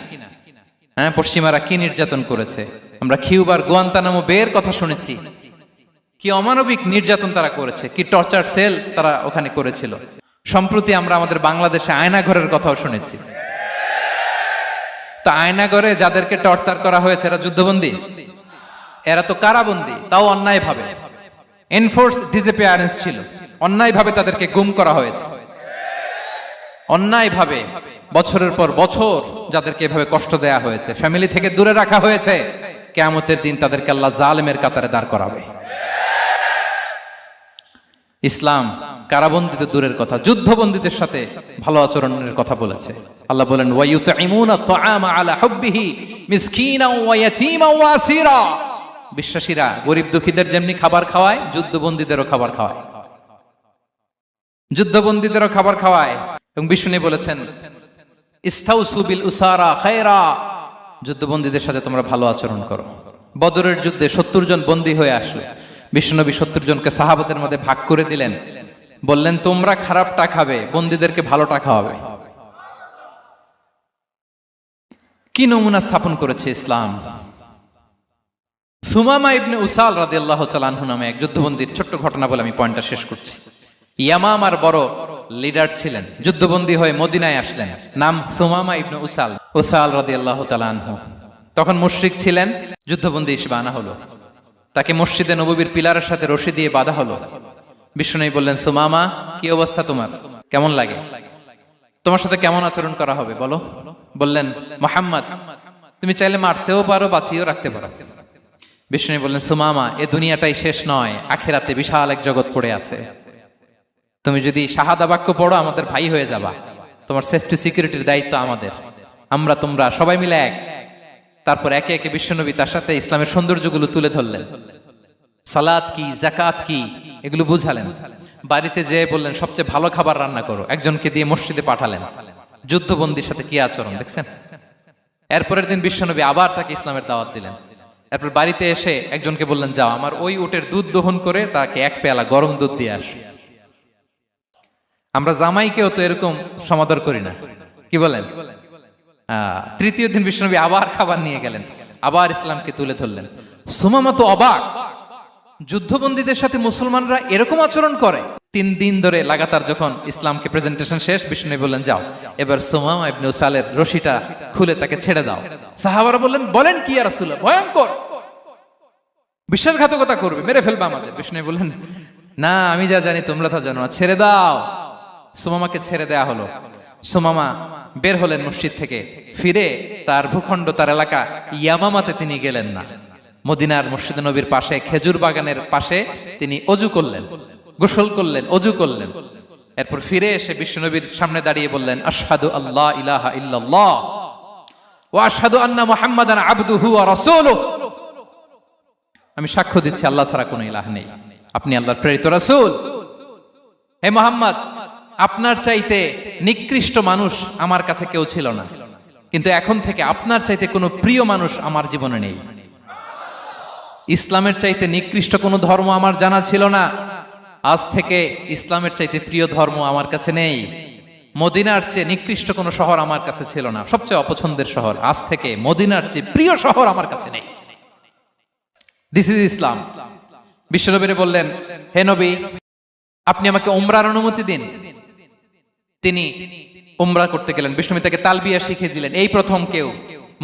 হ্যাঁ, পশ্চিমারা কি নির্যাতন করেছে। আমরা কিউবার গুয়ান্তানামো বের কথা শুনেছি, কি অমানবিক নির্যাতন তারা করেছে, কি টর্চার সেল তারা ওখানে করেছিল। সম্প্রতি আমরা আমাদের বাংলাদেশে আয়নাঘরের কথাও শুনেছি। তো আয়নাঘরে যাদেরকে টর্চার করা হয়েছে এরা যুদ্ধবন্দী? এরা তো কারাবন্দী, তাও অন্যায় ভাবে। এনফোর্স ডিসঅ্যাপিয়ারেন্স ছিল, অন্যায় ভাবে তাদেরকে গুম করা হয়েছে। অন্যায় ভাবে বছরের পর বছর যাদেরকে এভাবে কষ্ট দেয়া হয়েছে, ফ্যামিলি থেকে দূরে রাখা হয়েছে, কিয়ামতের দিন তাদেরকে আল্লাহ জালেমের কাতারে দাঁড় করাবে। ইসলাম কারাবন্দীদের দূরের কথা, যুদ্ধবন্দীদের সাথে ভালো আচরণের কথা বলেছে। আল্লাহ বলেন, ওয়া ইউতঈমুনা তুআমা আলা হুব্বিহি মিসকিনাও ওয়া ইয়াতীমান ওয়া আসীরা। বিশ্বাসীরা গরিব দুঃখীদের যেমনি খাবার খাওয়ায়, যুদ্ধবন্দীদেরও খাবার খাওয়ায়, যুদ্ধবন্দীদেরও খাবার খাওয়ায়। এবং বিষ্ণু বলেছেন, ইস্তাউসু বিল উসারা খায়রা, যুদ্ধবন্দীদের সাথে তোমরা ভালো আচরণ করো। বদরের যুদ্ধে 70 জন বন্দী হয়ে আসলো। বিশ্বনবী 70 জনকে সাহাবাদের মধ্যে ভাগ করে দিলেন, বললেন তোমরা খারাপটা খাবে, বন্দীদেরকে ভালোটা খাওয়াবে। কি নমুনা স্থাপন করেছে ইসলাম। সুমামা ইবনে উসাল রাদিয়াল্লাহু তাআলা আনহু নামে এক যুদ্ধবন্দীর ছোট্ট ঘটনা বলে আমি পয়েন্টটা শেষ করছি। ইয়ামামার বড় লিডার ছিলেন, যুদ্ধবন্দী হয়ে মদিনায় আসলেন, নাম সুমামা ইবনে উসাল রাদিয়াল্লাহু তাআলা আনহু। তখন মুশরিক ছিলেন, যুদ্ধবন্দী হিসেবে আনা হলো। তাকে মসজিদে নববীর পিলারের সাথে রশি দিয়ে বাঁধা হলো। বিষ্ণু বললেন, সুমামা কি অবস্থা তোমার, কেমন লাগে, তোমার সাথে কেমন আচরণ করা হবে বলো। বললেন, মুহাম্মদ তুমি চাইলে মারতেও পারো, বাঁচিয়েও রাখতে পারো। বিষ্ণু বললেন, সুমামা এ দুনিয়াটাই শেষ নয়, আখিরাতে বিশাল এক জগৎ পড়ে আছে। তুমি যদি শাহাদা বাক্য পড়ো আমাদের ভাই হয়ে যাবা, তোমার সেফটি সিকিউরিটির দায়িত্ব আমাদের, আমরা তোমরা সবাই মিলে এক। তারপর একে একে বিশ্বনবী তার সাথে ইসলামের সৌন্দর্যগুলো তুলে ধরলেন। সালাত কি, যাকাত কি, এগুলো বুঝালেন। বাড়িতে যেয়ে বললেন সবচেয়ে ভালো খাবার রান্না করো, একজনকে দিয়ে মসজিদে পাঠালেন। যুদ্ধবন্দীর সাথে কি আচরণ দেখছেন। এরপরের দিন বিশ্বনবী আবার তাকে ইসলামের দাওয়াত দিলেন। এরপর বাড়িতে এসে একজনকে বললেন, যাও আমার ওই উটের দুধ দহন করে তাকে এক পেয়ালা গরম দুধ দিয়ে আস। আমরা জামাইকেও তো এরকম সমাদর করি না, কি বলেন। তৃতীয় দিন বিশ্বনবী আবার খাবার নিয়ে গেলেন, আবার ইসলামকে তুলে ধরলেন। সুমামা তো অবাক, যুদ্ধবন্দীদের সাথে মুসলমানরা এরকম আচরণ করে। 3 দিন ধরে লাগাতার যখন ইসলামকে প্রেজেন্টেশন শেষ, বিষ্ণু বললেন, যাও এবার সুমামা ইবনে উসালের রশিটা খুলে তাকে ছেড়ে দাও। সাহাবারা বললেন, বলেন কি ইয়া রাসূলুল্লাহ, ভয়ঙ্কর। বিশ্বাসঘাতকতা করবে, মেরে ফেলবে আমাদের। বিষ্ণু বললেন, না, আমি যা জানি তোমরা তা জানো না, ছেড়ে দাও। সুমামাকে ছেড়ে দেয়া হলো। সুমামা বের হলেন মসজিদ থেকে, ফিরে তার ভূখণ্ড, তার এলাকা ইয়ামামাতে তিনি গেলেন না। মদিনার মসজিদে নবীর পাশে খেজুর বাগানের পাশে তিনি অজু করলেন, গোসল করলেন, অজু করলেন। এরপর ফিরে এসে বিশ্বনবীর সামনে দাঁড়িয়ে বললেন, আশহাদু আল্লাহ ইলাহা ইল্লাল্লাহ ওয়া আশহাদু আন্না মুহাম্মাদান আবদুহু ওয়া রাসূলুহু। আমি সাক্ষ্য দিচ্ছি আল্লাহ ছাড়া কোনো ইলাহ নেই, আপনি আল্লাহর প্রেরিত রাসূল। হে মুহাম্মদ, আপনার চাইতে নিকৃষ্ট মানুষ আমার কাছে কেউ ছিল না, কিন্তু এখন থেকে আপনার চাইতে কোনো প্রিয় মানুষ আমার জীবনে নেই। ইসলামের চাইতে নিকৃষ্ট কোনো ধর্ম আমার জানা ছিল না, আজ থেকে ইসলামের চাইতে প্রিয় ধর্ম আমার কাছে নেই। মদিনার চেয়ে নিকৃষ্ট কোনো শহর আমার কাছে ছিল না, সবচেয়ে অপছন্দের শহর, আজ থেকে মদিনার চেয়ে প্রিয় শহর আমার কাছে নেই। দিস ইজ ইসলাম। বিশ্বনবী বললেন, হে নবী, আপনি আমাকে উমরার অনুমতি দিন। তিনি উমরা করতে গেলেন। বিষ্ণু তাকে তালবিয়া শিখিয়ে দিলেন। এই প্রথম কেউ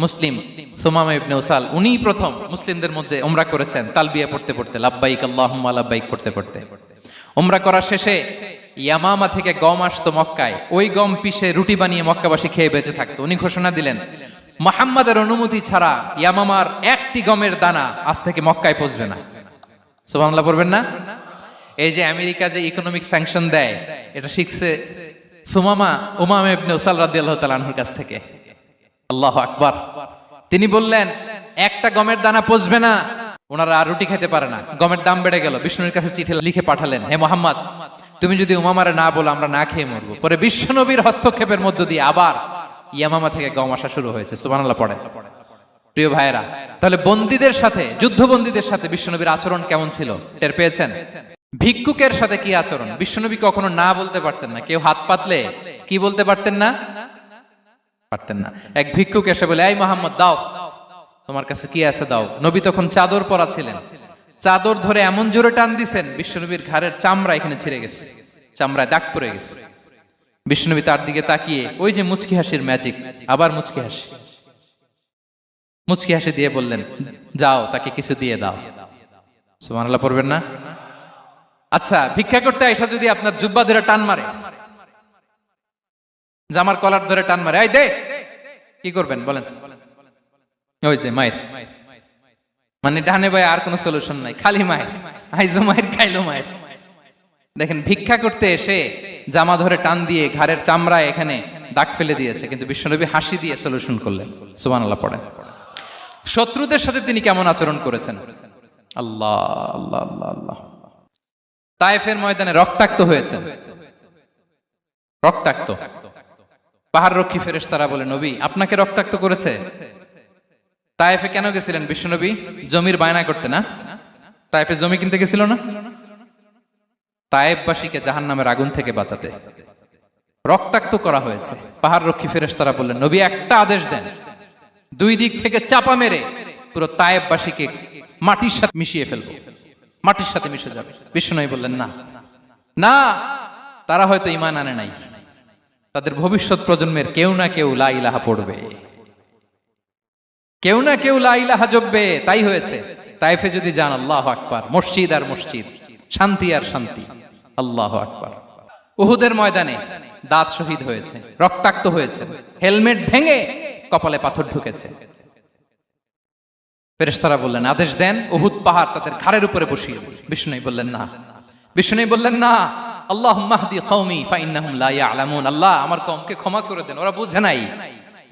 মুসলিম, সুমামা ইবনে উসাল, উনিই প্রথম মুসলিমদের মধ্যে উমরা করেছেন তালবিয়া পড়তে পড়তে, লাব্বাইক আল্লাহুম্মা লাব্বাইক পড়তে পড়তে। উমরা করা শেষে ইয়ামামা থেকে গম আসতো মক্কায়, ওই গম পিষে রুটি বানিয়ে মক্কাবাসী খেয়ে বেঁচে থাকতো। উনি ঘোষণা দিলেন, মুহাম্মাদের অনুমতি ছাড়া ইয়ামামার একটি গমের দানা আজ থেকে মক্কায় পৌঁছবে না। সুবহানাল্লাহ পড়বেন না? এই যে আমেরিকা যে ইকোনমিক স্যাংশন দেয়, এটা শিখছে সুমামা উমামা ইবনে উসাল রাদিয়াল্লাহু তাআলা আনহুর কাছ থেকে। আল্লাহু আকবার। তিনি বললেন, একটা গমের দানা পচবে না, ওনারা আর রুটি খেতে পারে না। গমের দাম বেড়ে গেল। বিষ্ণুর কাছে চিঠি লিখে পাঠালেন, হে মুহাম্মদ, তুমি যদি উমামারে না বলো আমরা না খেয়ে মরবো। পরে বিশ্বনবীর হস্তক্ষেপের মধ্য দিয়ে আবার ইয়ামামা থেকে গম আসা শুরু হয়েছে। সুবহানাল্লাহ পড়েন। প্রিয় ভাইয়েরা, তাহলে বন্দীদের সাথে, যুদ্ধবন্দীদের সাথে বিশ্বনবীর আচরণ কেমন ছিল টের পেয়েছেন? ভিক্ষুকের সাথে কি আচরণ? বিশ্বনবী কখনো না বলতে পারতেন না। কেউ হাত পাতলে কি বলতে পারতেন না? পারতেন না। এক ভিক্ষুক এসে বলে, এই মুহাম্মদ, দাও, তোমার কাছে কি আছে দাও। নবী তখন চাদর পরা ছিলেন। চাদর ধরে এমন জোরে টান দিছেন, বিশ্বনবীর ঘাড়ের চামড়া এখানে ছিঁড়ে গেছে, চামড়ায় দাগ পড়ে গেছে। বিশ্বনবী তার দিকে তাকিয়ে, ওই যে মুচকি হাসির ম্যাজিক, আবার মুচকি হাসি, মুচকি হাসি দিয়ে বললেন, যাও, তাকে কিছু দিয়ে দাও। সুবহানাল্লাহ পড়বেন না? আচ্ছা, ভিক্ষা করতে আইসা যদি আপনার জুব্বা ধরে টান মারে, জামার কলার ধরে টান মারে, এই দে, কি করবেন বলেন? ওই যে মায়ের, মানে ডানে বায়ে আর কোনো সলিউশন নাই, খালি মায়ের, আইজো মায়ের, খাইলো মায়ের। দেখেন, ভিক্ষা করতে এসে জামা ধরে টান দিয়ে ঘাড়ের চামড়ায় এখানে দাগ ফেলে দিয়েছে, কিন্তু বিশ্বনবী হাসি দিয়ে সলিউশন করলেন। সুবহানাল্লাহ পড়েন। শত্রুদের সাথে তিনি কেমন আচরণ করেছেন? আল্লাহ আল্লাহ আল্লাহ আল্লাহ। তায়েফের ময়দানে রক্তাক্ত হয়েছে, রক্তাক্ত। পাহাড় রক্ষী ফেরেশতারা বলে, নবী, আপনাকে রক্তাক্ত করেছে? তায়েফে কেন গেছিলেন বিশ্বনবী? জমির বায়না করতে না? তায়েফে জমি কিনতে গেছিল না? তায়েফবাসীকে জাহান্নামের আগুন থেকে বাঁচাতে রক্তাক্ত করা হয়েছে। পাহাড় রক্ষী ফেরেশতারা বললেন, নবী, একটা আদেশ দেন, দুই দিক থেকে চাপা মেরে পুরো তায়েফবাসীকে মাটির সাথে মিশিয়ে ফেলবো, মাটির সাথে মিশে যাবে। বিশ্বনবী বললেন, না না, তারা হয়তো ঈমান আনে নাই, তাদের ভবিষ্যৎ প্রজন্মের কেউ না কেউ লা ইলাহা পড়বে, কেউ না কেউ লা ইলাহা জপবে। তাই হয়েছে। তায়েফে যদি যান, আল্লাহু আকবার, মসজিদ আর মসজিদ, শান্তি আর শান্তি। আল্লাহু আকবার। উহুদের ময়দানে দাঁত শহীদ হয়েছে, রক্তাক্ত হয়েছে, হেলমেট ভেঙে কপালে পাথর ঢুকেছে। ফেরেশতারা বললেন, আদেশ দেন, উহুদ পাহাড় তাদের ঘাড়ের উপরে বসিয়ে দিন। বিষ্ণু বললেন, না। বিষ্ণু বললেন, না, আল্লাহুম্মা হদি কওমি ফাইন্নাহুম লা ইয়ালামুন। আল্লাহ, আমার কওমকে ক্ষমা করে দেন, ওরা বুঝে নাই।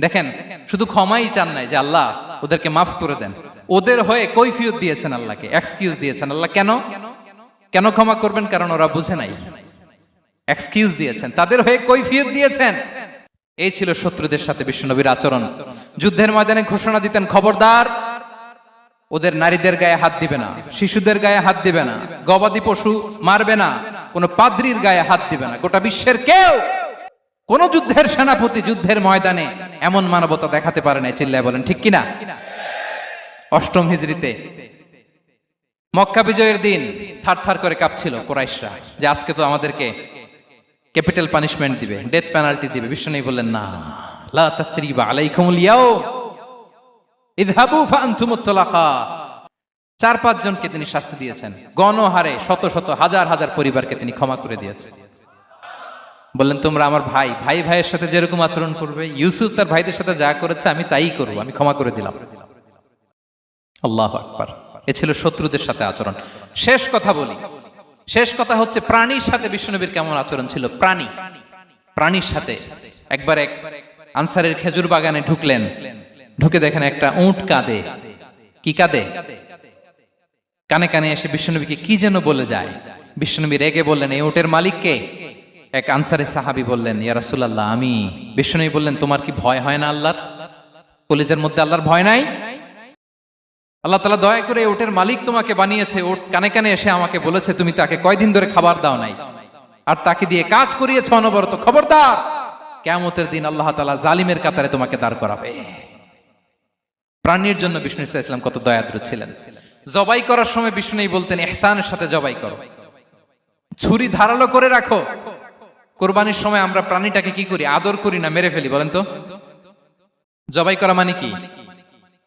দেখেন, শুধু ক্ষমাই চান নাই যে আল্লাহ ওদেরকে মাফ করে দেন, ওদের হয়ে কৈফিয়ত দিয়েছেন আল্লাহকে, এক্সকিউজ দিয়েছেন। আল্লাহ কেন কেন ক্ষমা করবেন? কারণ ওরা বুঝে নাই, এক্সকিউজ দিয়েছেন, তাদের হয়ে কৈফিয়ত দিয়েছেন। এই ছিল শত্রুদের সাথে বিশ্বনবীর আচরণ। যুদ্ধের ময়দানে ঘোষণা দিতেন, খবরদার, ওদের নারীদের গায়ে হাত দিবে না, শিশুদের গায়ে হাত দিবে না, গবাদি পশু মারবে না, কোন পাদ্রীর গায়ে হাত দিবে না। গোটা বিশ্বের কেউ, কোন যুদ্ধের সেনাপতি যুদ্ধের ময়দানে এমন মানবতা দেখাতে পারে না। চিল্লায় বলেন ঠিক কিনা? অষ্টম হিজরিতে মক্কা বিজয়ের দিন থারথার করে কাঁপছিল কুরাইশরা, যে আজকে তো আমাদেরকে ক্যাপিটাল পানিশমেন্ট দিবে, ডেথ পেনাল্টি দিবে। বিশ্বনবী বললেন, না, লা তাসরিবা আলাইকুমুল ইয়াউম, ইযহাবু ফাআনতুমুত তুলাকা। 4-5 জনকে তিনি শাস্তি দিয়েছেন, গণহারে শত শত হাজার হাজার পরিবারকে তিনি ক্ষমা করে দিয়েছেন। বললেন তোমরা আমার ভাই, ভাই ভাইয়ের সাথে যেরকম আচরণ করবে, ইউসুফ তার ভাইদের সাথে যা করেছে আমি তাই করব, আমি ক্ষমা করে দিলাম। আল্লাহু আকবার। এ ছিল শত্রুদের সাথে আচরণ। শেষ কথা বলি, শেষ কথা হচ্ছে প্রাণীর সাথে বিশ্বনবীর কেমন আচরণ ছিল। প্রাণীর সাথে একবার এক আনসারের খেজুর বাগানে ঢুকলেন, ঢুকে দেখেন একটা উট কাঁদে। কি কাঁদে? কানে কানে এসে বিশ্বনবীকে কি যেন বলে যায়। বিশ্বনবী রেগে বললেন, এই উটের মালিক কে? এক আনসারের সাহাবী বললেন, ইয়া রাসূলুল্লাহ আমি। বিশ্বনবী বললেন, তোমার কি ভয় হয় না আল্লাহর? কলিজার মধ্যে আল্লাহর ভয় নাই? আল্লাহ তাআলা দয়া করে উটের মালিক তোমাকে বানিয়েছে, উট কানে কানে এসে আমাকে বলেছে তুমি তাকে কয়দিন ধরে খাবার দাও নাই, আর তাকে দিয়ে কাজ করিয়েছে অনবরত। খবরদার, কিয়ামতের দিন আল্লাহ তাআলা জালিমের কাতারে তোমাকে দাঁড় করাবে। প্রাণীর জন্য বিষ্ণু ইসা ইসলাম কত দয়াদ্র ছিলেন। জবাই করার সময় বিষ্ণু বলতেন ইহসানের সাথে জবাই করো, ছুরি ধারালো করে রাখো। কোরবানির সময় আমরা প্রাণীটাকে কি করি? আদর করি না মেরে ফেলি? বলেন তো, জবাই করা মানে কি?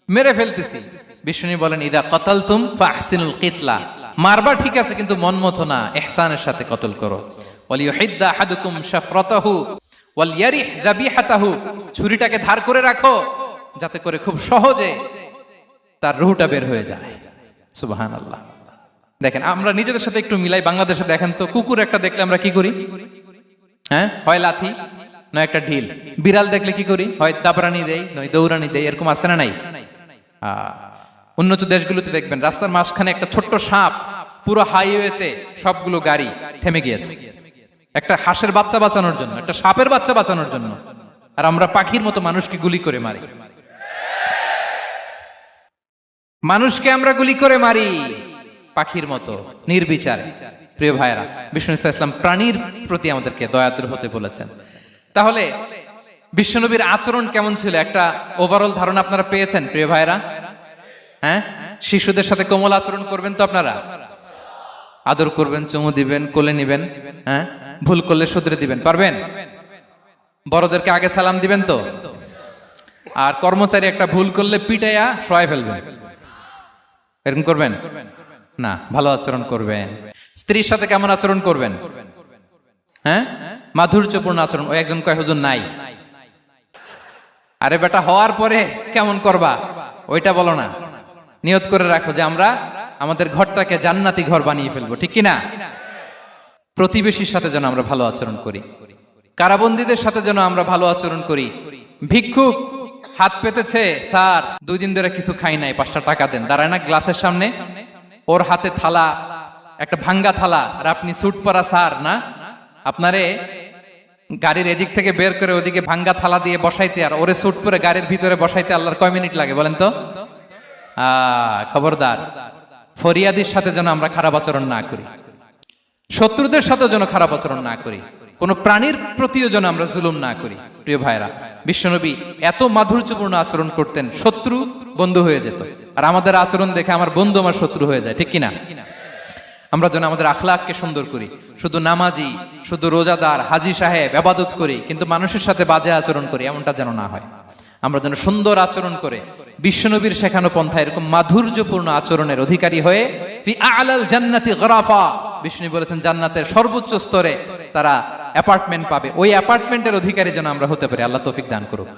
মেরে ফেলতেছি। বিষ্ণু বলেন ইদা কাতালতুম ফাহসিনুল কিতলা, মারবা ঠিক আছে কিন্তু মন মতো না, ইহসানের সাথে কতল করো। ওয়ালিয়ুহিদ্দা আহাদুকুম শাফরাতাহু ওয়ালইয়ারিহ যাবিহাতাহু, ছুরিটাকে ধার করে রাখো যাতে করে খুব সহজে তার রূহটা বের হয়ে যায়। সুবহানাল্লাহ। দেখেন আমরা নিজেদের সাথে একটু মিলাই। বাংলাদেশে দেখেন তো, কুকুর একটা দেখলে আমরা কি করি? হ্যাঁ, হয় লাথি নয় একটা ঢিল। বিড়াল দেখলে কি করি? হয় দাবরানি দেই নয় দৌড়ানি দেই। এরকম আছে না নাই? উন্নত দেশগুলোতে দেখবেন রাস্তার মাঝখানে একটা ছোট্ট সাপ, পুরো হাইওয়েতে সবগুলো গাড়ি থেমে গিয়েছে একটা হাঁসের বাচ্চা বাঁচানোর জন্য, একটা সাপের বাচ্চা বাঁচানোর জন্য। আর আমরা পাখির মতো মানুষকে গুলি করে মারি। মানুষকে আমরা গুলি করে মারি পাখির মতো নির্বিচারে। প্রিয় ভাইরা, বিষ্ণু ইসলাম প্রাণীর প্রতি আমাদেরকে দয়াদ্র হতে বলেছেন। তাহলে বিশ্বনবীর আচরণ কেমন ছিল একটা ওভারঅল ধারণা আপনারা পেয়েছেন প্রিয় ভাইরা? হ্যাঁ, শিশুদের সাথে কোমল আচরণ করবেন তো আপনারা? আদর করবেন, চুমু দিবেন, কোলে নিবেন, হ্যাঁ, ভুল করলে শুধরে দিবেন, পারবেন? বড়দেরকে আগে সালাম দিবেন তো? আর কর্মচারী একটা ভুল করলে পিটাইয়া শোয়াই ফেলবেন, এরকম করবেন না? ভালো আচরণ করবেন। স্ত্রীর সাথে কেমন আচরণ করবেন? হ্যাঁ, মাধুর্যপূর্ণ আচরণ। ওই একজন কয় হুজুর নাই। আরে বেটা, হওয়ার পরে কেমন করবা ওইটা বলো না। নিয়ত করে রাখো যে আমরা আমাদের ঘরটাকে জান্নাতি ঘর বানিয়ে ফেলবো, ঠিক কিনা? প্রতিবেশীর সাথে যেন আমরা ভালো আচরণ করি, কারাবন্দীদের সাথে যেন আমরা ভালো আচরণ করি। ভিক্ষুক হাত পেতেছে, স্যার 2 দিন ধরে কিছু খাই নাই, 5টা টাকা দেন। দাঁড়ায় না গ্লাসের সামনে, ওর হাতে থালা, একটা ভাঙ্গা থালা, আর আপনি স্যুট পরা স্যার না, আপনারে গাড়ির এদিক থেকে বের করে ওদিকে ভাঙ্গা থালা দিয়ে বসাইতে, আর ওরে স্যুট পরে গাড়ির ভিতরে বসাইতে আল্লাহর কয় মিনিট লাগে বলেন তো? খবরদার, ফরিয়াদির সাথে যেন আমরা খারাপ আচরণ না করি, শত্রুদের সাথে যেন খারাপ আচরণ না করি, কোন প্রাণীর প্রতিও যেন আমরা জুলুম না করি। প্রিয় ভাইরা, বিশ্বনবী এত মাধুর্যপূর্ণ আচরণ করতেন, শত্রু বন্ধু হয়ে যেত। আর আমাদের আচরণ দেখে আমার বন্ধু আমার শত্রু হয়ে যায়, ঠিক কিনা? আমরা যেন আমাদের আখলাককে সুন্দর করি। শুধু নামাজি, শুধু রোজাদার, হাজি সাহেব ইবাদত করি কিন্তু মানুষের সাথে বাজে আচরণ করি, এমনটা যেন না হয়। আমরা যেন সুন্দর আচরণ করে বিশ্বনবীর শেখানো পন্থা এরকম মাধুর্যপূর্ণ আচরণের অধিকারী হয়ে ফি আ'লাল জান্নাতি গরাফা, বিষ্ণু বলেছেন জান্নাতের সর্বোচ্চ স্তরে তারা অ্যাপার্টমেন্ট পাবে। ওই অ্যাপার্টমেন্টের অধিকারী যেন আমরা হতে পারি। আল্লাহ তৌফিক দান করুক।